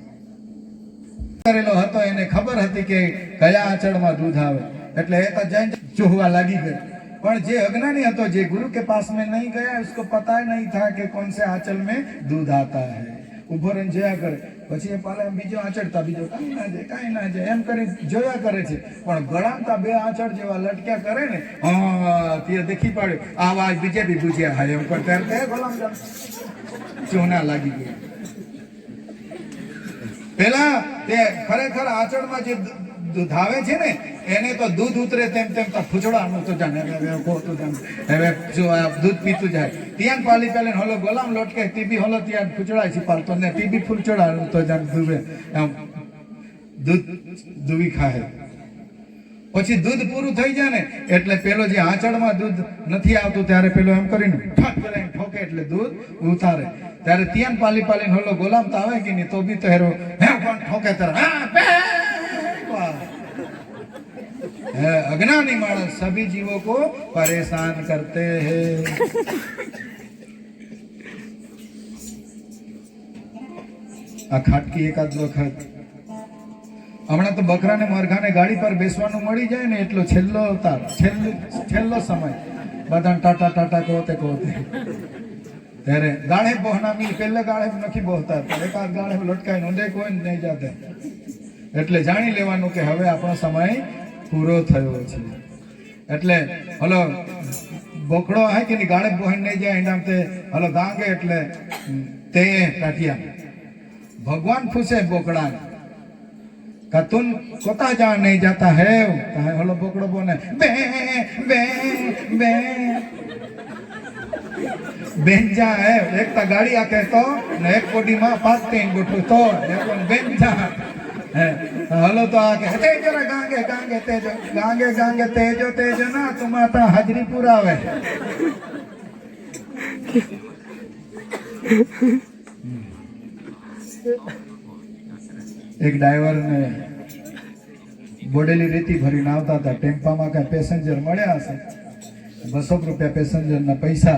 કરેલો હતો એને ખબર હતી કે કયા આંચળમાં દૂધ આવે એટલે એ તો જઈને જોહવા લાગી ગયો पर जे अज्ञानी હતો જે गुरु के पास में नहीं गया उसको पता ही नहीं था कि कौन से आंचल में दूध आता है ઉભો રહીને જોયા કરે પછી એ પાલે બીજો આંચળતા બીજો કાંઈ ના જાય એમ કરી જોયા કરે છે પણ ગળામતા બે આંચળ જેવા લટક્યા કરે ને હા તે દેખી પડ્યો આવાજ બીજે બી બુજ્યા હા એમ કરતા તે ગળામ ચોના લાગી ગઈ પેલા તે ખરેખર આંચળમાં જે दूध आवे छे ने एने तो दूध उतरे तेम तेम तो फुचड़ानो तो जाने को तो जाने હવે જો આ દૂધ પીતું જાય ત્યાં પાલી પેલે હોલો ગોલામ લોટકે ટીબી હોલો ત્યાં ફુચડા છે પાલતો ને ટીબી ફુચડાનો તો જાન દુવે એમ દૂધ દુવી ખાય પછી દૂધ પૂરું થઈ જાય ને એટલે પેલો જે આંચળમાં દૂધ નથી આવતું ત્યારે પેલો એમ કરીને ઠાક કરીને ઠોકે એટલે દૂધ ઉતારે ત્યારે ત્યાં પાલી પાલીને હોલો ગોલામ તો આવે કે નહીં તો બી તો હેરો હે પણ ઠોકે તર હા अज्ञानी मानस सभी जीवों को परेशान करते हैं आ खाटकी एकाद वखत हमણાં તો બકરાને મરઘાને ગાડી પર બેસવાનું મળી જાય ને એટલો છેલ્લો અવતાર છેલ્લો સમય બધાને ટાટા ટાટા કહતે ત્યારે ગાળે બહોના મિલ પહેલે ગાળે નથી બહોતા એકાદ ગાળે લટકાઈને ઊંડે કોઈ નહીં જાતે એટલે જાણી લેવાનું કે હવે આપણો સમય પૂરો થયો છે એટલે હલો બોકડો હે કે ની ગાળે બહેન નહીં જાય એનામ તે હલો ગાંગે એટલે તે કાઠિયા ભગવાન ખુશે બોકડા का तुम कोता जा नहीं जाता है कहा हलो बोकड़ो बोने बे बे बे बेंजा है एक ता गाड़ी आके तो ने एक कोडी मां पास तीन गुठो तो एक बेंजा है हलो तो आके तेज रे गांगे गांगे तेज गांगे गांगे तेजो तेजो ना तुम आता हाजरी पूरा आवे एक ड्राइवर ने बोडेली रेती भरी आवता था टेम्पा में क्या पैसेंजर मळ्या हशे 200 रुपया पैसेंजर ना पैसा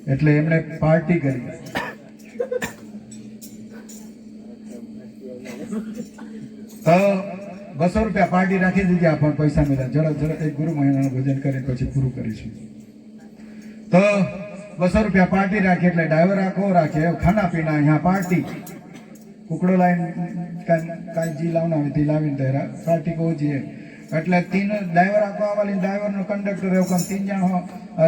એટલે એમણે પાર્ટી કરી. તો 200 રૂપિયા પાર્ટી રાખી દીધી. આપણને પૈસા મળ્યા. ઝડપ એક ગુરુ મહિનાનું ભોજન કરીને પછી પૂરું કરીશું. તો 200 રૂપિયા પાર્ટી રાખી એટલે ડ્રાઈવર આખો રાખે ખાના પીના અહીંયા પાર્ટી કુકડો લાઈન કાંઈ જી લાવના હોય તે લાવીને તૈયાર પાર્ટી કહું છીએ. એટલે તીન ડ્રાઈવર આખો આવવાની ડ્રાઈવરનો કંડક્ટર એવું કામ 3 જણ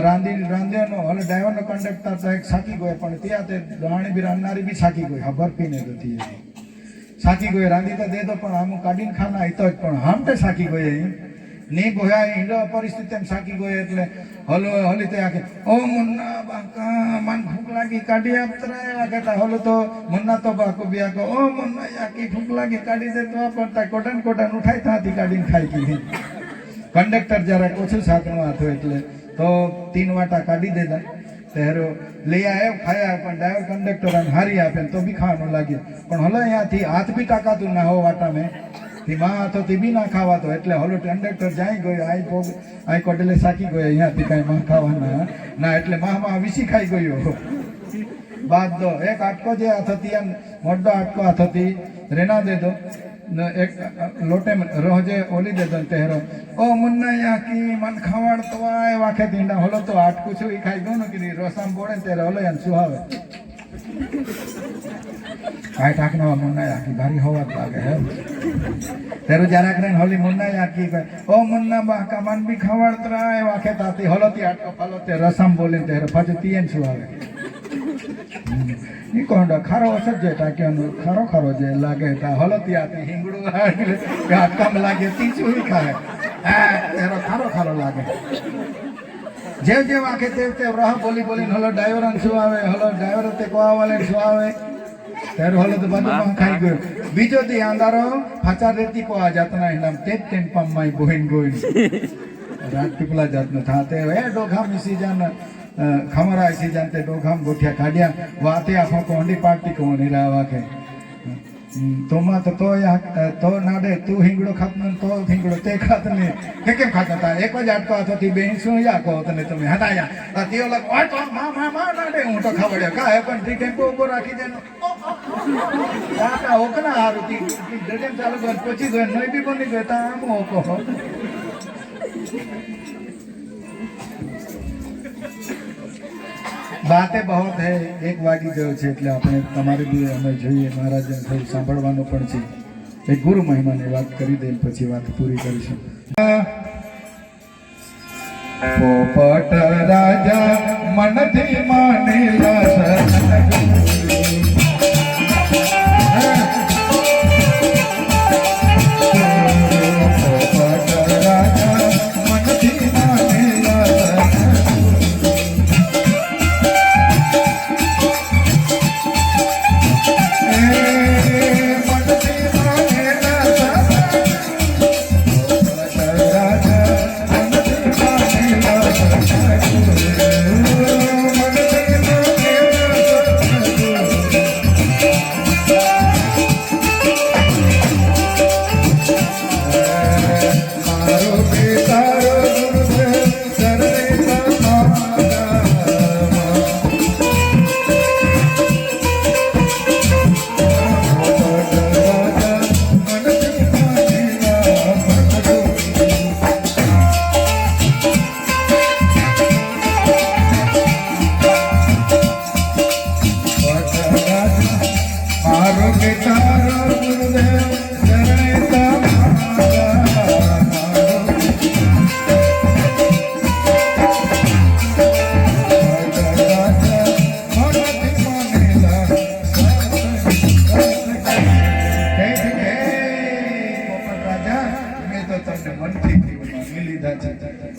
રાંધેનો હવે ડ્રાઈવરનો કંડક્ટર તો એક સાકી ગયો પણ ત્યાં તે રાણી બી રાંધનારી બી સાકી ગઈ ખબર પીને હતી સાકી ગઈ રાંધી તો દે દો પણ આમ કાઢીને ખાના તો જ પણ આમ તે સાકી ગઈ નહીં ગોયા ઈંડો પરિસ્થિતિ એમ સાકી ગઈ એટલે હલી તે આખે ઓ મુન્ના બાકા મન ભૂખ લાગી કાઢી આપતરા કહેતા હલો તો મુન્ના તો બાકો બી આકો ઓ મુન્ના યાકી ભૂખ લાગી કાઢી દે તો પણ કોટન ઉઠાઈ ત્યાંથી કાઢીને ખાઈ ગઈ. કંડક્ટર જરાક ઓછું સાકણું હતું એટલે તો 3 વાટા કાઢી દેતા તેરો લઈ આવ્યો ખાયા પણ ડ્રાઈવર કંડક્ટર આમ હારી આપે તો બી ખાવાનું લાગે પણ હલો અહીંયાથી હાથ બી ટાકાતું ના હો વાટા મેં થી માં હતો તે બી ના ખાવાતો એટલે હલો કંડક્ટર જાય ગયો આઈ કોટેલે સાકી ગયો અહીંયાથી કાંઈ માં ખાવાના ના એટલે માં વિસી ખાઈ ગયો. બાદ દો એક આટકો જે હાથ હતી એમ મોટો આટકો હાથ હતી રેના દે દો એક લોટે રોજે ઓલી દે દો તેરો ઓ મુન્ના યાકી મન ખાવાડતો આય વાખે તીંડા હલો તો આટકું છું એ ખાઈ ગયો ને કે રોસામ બોડે ત્યારે હલો એમ શું આવે કાંઈ ટાકના મુન્ના યાકી ભારી હોવા લાગે હે તેરો જરાક રહીને હોલી મુન્ના યાકી કહે ઓ મુન્ના બાકા મન બી ખાવાડતો આય વાખે તાતી હલો તી આટકો ફાલો તે રસમ બોલીને ત્યારે પાછું તી એમ શું આવે ઈ કોંડા ખારો અસર જે ટાક્યાનો ખારો જે લાગે તા હલતી આતી હિંગડું કમ લાગે તી શું ખાય તેરો ખારો લાગે જે વાંખે તે રહ બોલીને હલો ડ્રાઈવર શું આવે હલો ડ્રાઈવર તે કોવાલે શું આવે ત્યારે હલો તો બધું ખાઈ ગયો. બીજો દી આંદારો ફાચા રેતી કોવા જાતના એનામ તે ટેમ્પામાં બોઈન ગોઈન રાત પીપલા જાતનો થાતે એ ડોઘા મિસી જાન ખમરા એસી જાનતે ડોઘામ ગોઠિયા કાઢ્યા વાતે આખો કોંડી પાર્ટી કોની રાવા કે તોમાં તો નાડે તું હિંગડો ખાત ને તો હિંગડો તે ખાત ને કેમ ખાતા હતા એક જ આટકો હતો બેન શું યાકો તને તમે હટાયા તેઓ લગ ઓય તો મા નાડે હું તો ખવડ્યો કાય પણ તી ટેમ્પો ઉભો રાખી દેનો કાકા ઓકના હારુતી ડગન ચાલુ કર પછી ગયો નઈ બી બની ગયો તા આમ ઓકો બાતે બહોત હે એક વાગી ગયો છે એટલે આપણે તમારે બી અમે જોઈએ મહારાજને થોડું સાંભળવાનું પણ છે. એક ગુરુ મહિમાની વાત કરી દે પછી વાત પૂરી કરીશું. પોપટ રાજા મનથી માનેલા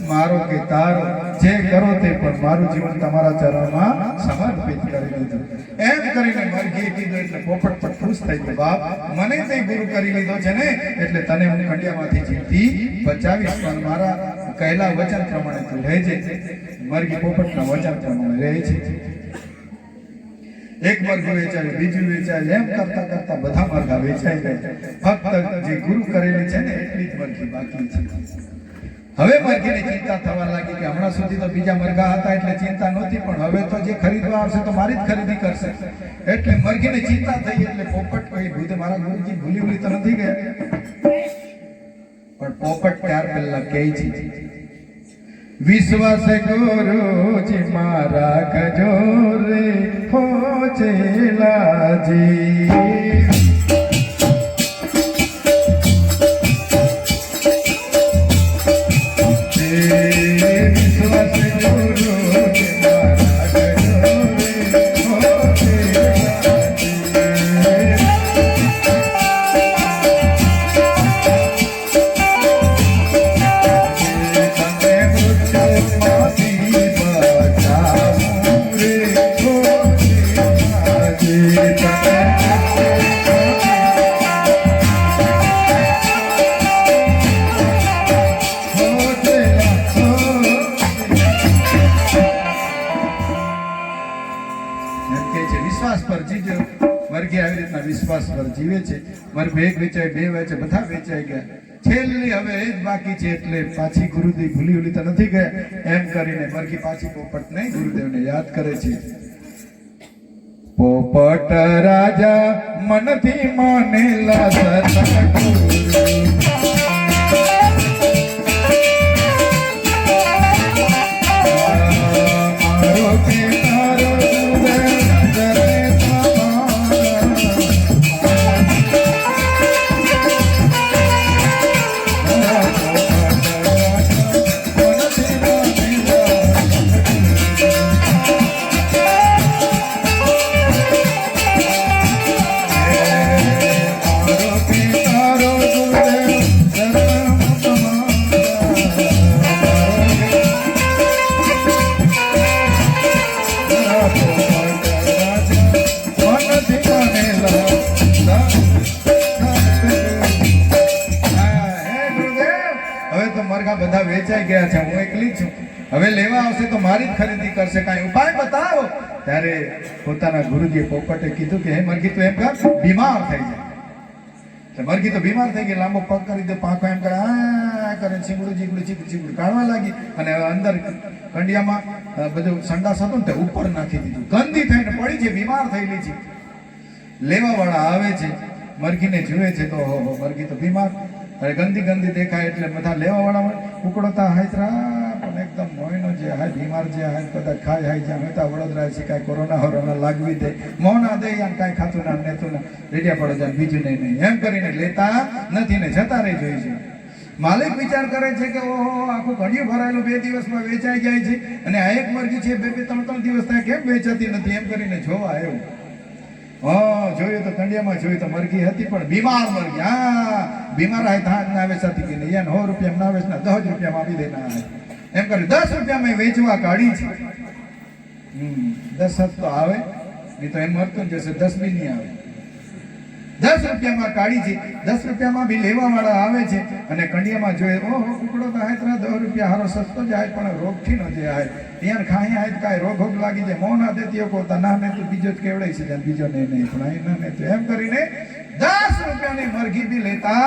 મારો કે તારો જે કરો તે પણ મારું જીવન તમારા ચરણમાં સમર્પિત કરી દીધું એમ કરીને મરઘીએ કીધું એટલે પોપટ પણ ખુશ થઈ ગયો. બાપ મને તે ગુરુ કરી લીધો છે ને એટલે તને હું કંડિયામાંથી જીવતી બચાવીશ પણ મારા કહેલા વચન પ્રમાણે તું રહેજે. મરઘી પોપટના વચન પ્રમાણે રહે છે. એક મરઘું વેચાય બીજું વેચાય એમ કરતા કરતા બધા મરઘા વેચાઈ ગયા. ફક્ત જે ગુરુ કરેલી છે ને એટલી જ મરઘી બાકી છે. હવે મરઘીને ચિંતા થવા લાગી કે હમણાં સુધી તો બીજા મરઘા હતા એટલે ચિંતા નહોતી, પણ હવે તો જે ખરીદવા આવશે તો મારી જ ખરીદી કરશે. એટલે મરઘીને ચિંતા થઈ. એટલે પોપટ કહી ભૂતે મારા ગુરુજી ભૂલી તો નથી ગયા. પણ પોપટ ત્યાર પહેલા કહે છે, વિશ્વાસ ગુરુજી મારા કજોરે પહોંચેલાજી. વિશ્વાસ પર જીવે છે. મારે ભેગ વેચાય, બે વેચાય, બધા વેચાઈ ગયા. છેલ્લી હવે એ જ બાકી છે. એટલે પાછી ગુરુદેવ ભૂલી તો નથી ગયા. એમ કરીને મરઘી પાછી પોપટને ગુરુદેવને યાદ કરે છે. પોપટ રાજા મનથી માનેલા સતગુરુ, મારો પિતારો બધા વેચાઈ ગયા છે. હું એકલી છું. હવે લેવા આવશે તો મારી જ ખરીદી કરશે. કાંઈ ઉપાય બતાવો. ત્યારે પોતાના ગુરુજીએ પોપટે કીધું કે હે મરઘી તું એમ કર, બીમાર થઈ જાય. એટલે મરઘી તો બીમાર થઈ ગઈ. લાંબો પગ કરી દે, પાંખો એમ કરે, આ કરે, ચીંગડું ચીકડું કાઢવા લાગી. અને અંદર કંડિયામાં બધું સંડાસ હતું ને તે ઉપર નાખી દીધું. ગંદી થઈને પડી છે, બીમાર થયેલી છે. લેવા વાળા આવે છે, મરઘીને જુએ છે તો મરઘી તો બીમાર, અરે ગંદી દેખાય. એટલે બધા લેવા વાળા ઉકળતા હાયતરા, પણ એકદમ મોયનો જે હાય બીમાર જે હાય બધા ખાય હાય જ્યાં હતા વડોદરા છે કાંઈ કોરોના લાગવી દે મોના દે યાર કાંઈ ખાતું ના નેતું ના રેડિયા પડો જાય બીજું નહીં એમ કરીને લેતા નથી ને જતા રહી જોઈ છે. માલિક વિચાર કરે છે કે ઓહો આખું ઘડિયું ભરાયેલું 2 દિવસમાં વેચાઈ જાય છે અને આ એક મરઘી છે 2-3 દિવસ થાય કેમ વેચાતી નથી એમ કરીને જોવા આવ્યો. જોયું તો કંડિયામાં જોયું તો મરઘી હતી પણ બીમાર મરઘી. હા બીમાર આવે ધાન ના વેચાતી કે નહીં 100 રૂપિયા ના વેચ ના 10 રૂપિયામાં આપી દે ના એમ કરી 10 રૂપિયામાં વેચવા કાઢી છે. 10 તો આવે નહીં તો એમ મળતું જશે 10 બી નહીં આવે. 10 રૂપિયામાં કાઢી છે. 10 રૂપિયામાં બી લેવા વાળા આવે છે અને કંડિયામાં જોઈએ ઓહો કુકડો તો હાય 10 રૂપિયા હારો સસ્તો જાય પણ રોગથી ન જે હાય ત્યાં ખાઈ હાય કાંઈ રોગ લાગી જાય મોં ના દેતી કોતા ના ને તું બીજો જ કેવડાય છે બીજો નહીં પણ અહીં ના ને એમ કરીને 10 રૂપિયાની મરઘી भी लेता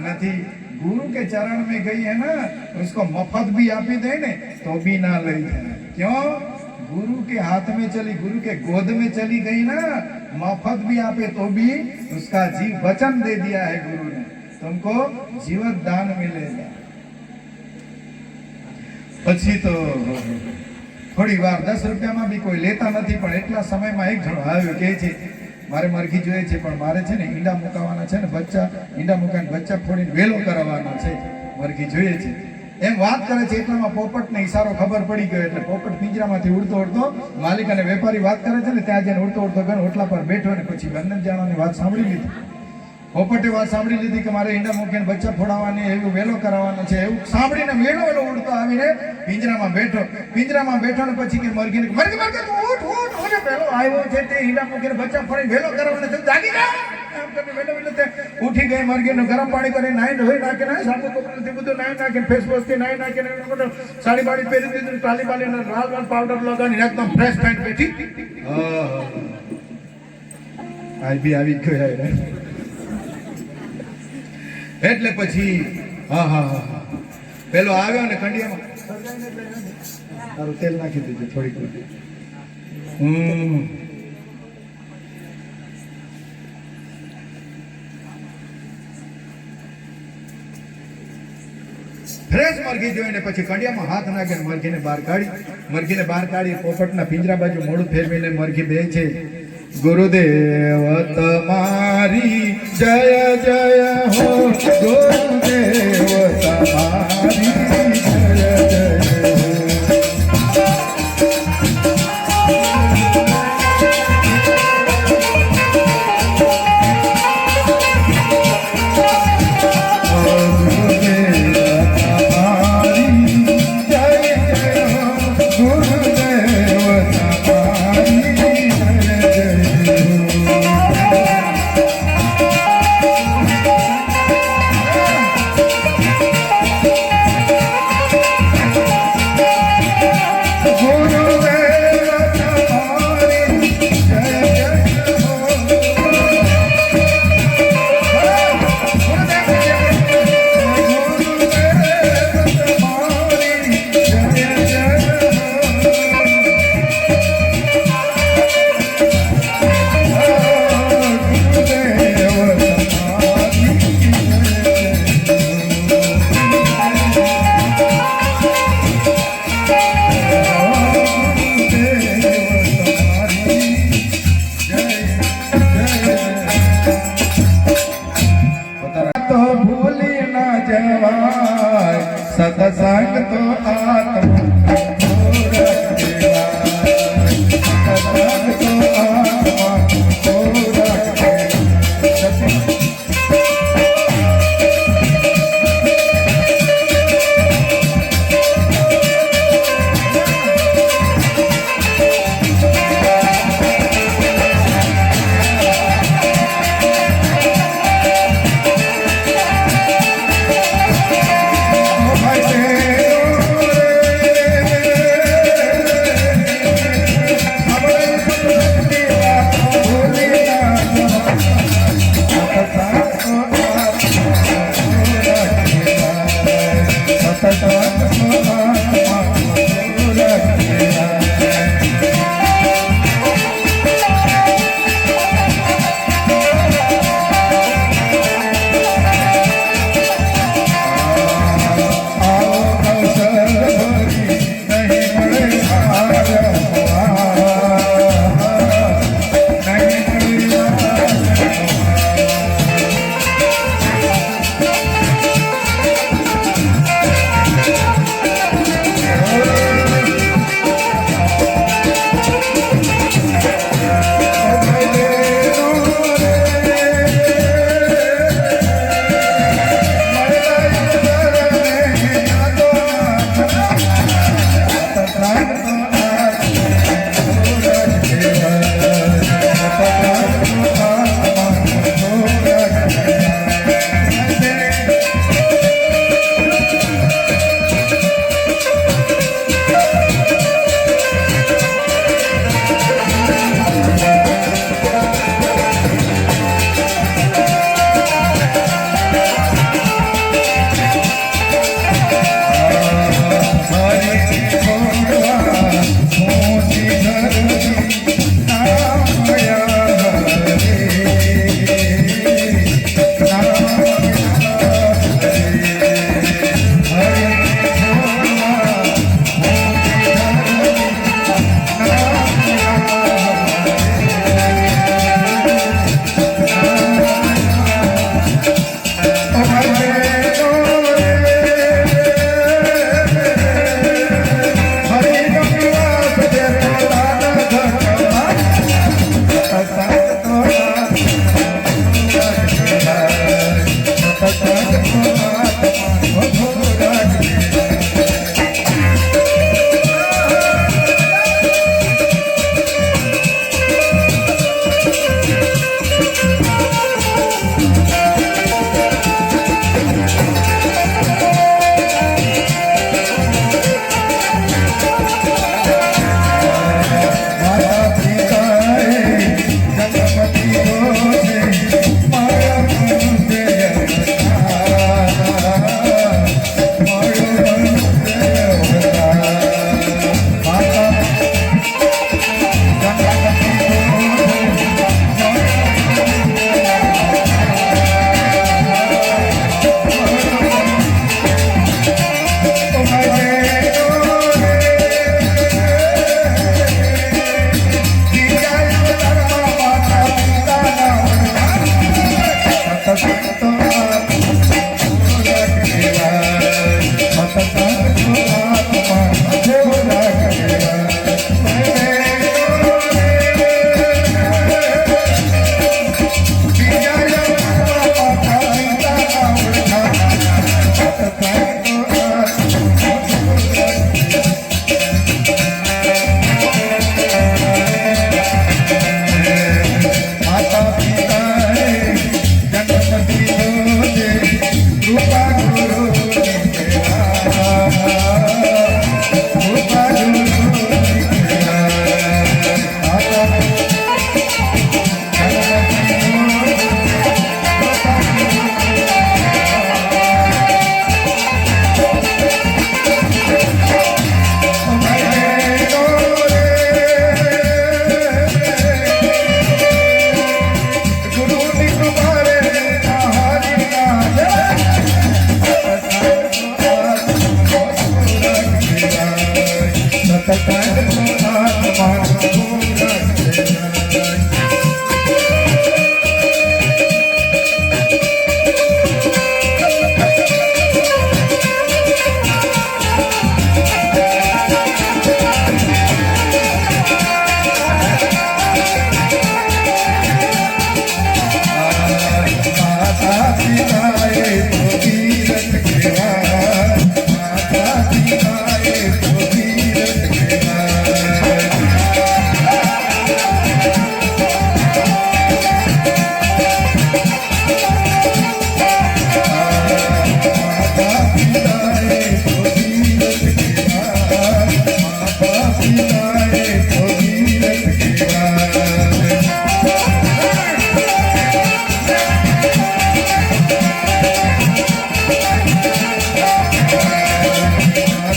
नहीं. गुरु के चरण में गई है ना उसको मफत भी आपी दे ने तो भी ना ले जाए. क्यों? गुरु के हाथ में चली, गुरु के गोद में चली गई ना, मफत भी आपे तो भी उसका जीव वचन दे दिया है गुरु ने, तुमको जीवन दान मिलेगा. પછી તો થોડી વાર 10 રૂપિયામાં બી કોઈ લેતા નથી પણ એટલા સમયમાં એક જણો આવ્યો કે છે મારે મરઘી જોઈએ છે પણ મારે છે ને ઈંડા મુકાવાના છે ને બચ્ચા ઈંડા મુકાઈને બચ્ચા ફોડીને વેલો કરાવવાનો છે, મરઘી જોઈએ છે એમ વાત કરે છે. એટલામાં પોપટને ઈશારો ખબર પડી ગયો એટલે પોપટ પિંજરામાંથી ઉડતો ઉડતો માલિક અને વેપારી વાત કરે છે ને ત્યાં જઈને ઉડતો ઉડતો ગયો ઓટલા પર બેઠો ને પછી બંને જણાની વાત સાંભળી લીધી. પોપટે વાત સાંભળી લીધી કે મારે ઈંડા મૂકીને બચ્ચા ફોડાવવાની એવું વેલો કરાવવાનો છે એવું સાંભળીને વેલો ઉડતો આવીને પિંજરામાં બેઠો ને પછી કે મરઘી તું ઉઠ વેલો આવ્યો છે તે ઈંડા મૂકીને બચ્ચા ફોડી વેલો કરાવવાનો છે જાગી જા એમ કરીને વેલો ઉઠી ગઈ. મરઘીનું ગરમ પાણી કરી નાઈ ધોઈ નાખીને સાબુ કપડુંથી બધું નાઈ નાખીને ફેસ વોશથી નાઈ નાખીને સાડી બાડી પહેરી દીધું ટાલી બાલીને લાલ પાવડર લગાવીને એકદમ ફ્રેશ થઈને બેઠી. આજ બી આવી ગયો એટલે પછી પેલો આવ્યો ને કંડિયામાં તારું તેલ નાખી દેજો થોડીક વાર. ફ્રેશ મરઘી જોઈને પછી કંડિયામાં હાથ નાખીને મરઘીને બહાર કાઢી પોપટના પિંજરા બાજુ મોઢું ફેરવીને મરઘી બે છે. ગુરુદેવ તમારી જય જય હો, ગુરુદેવ તમારી જય જય હો.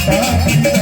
साथ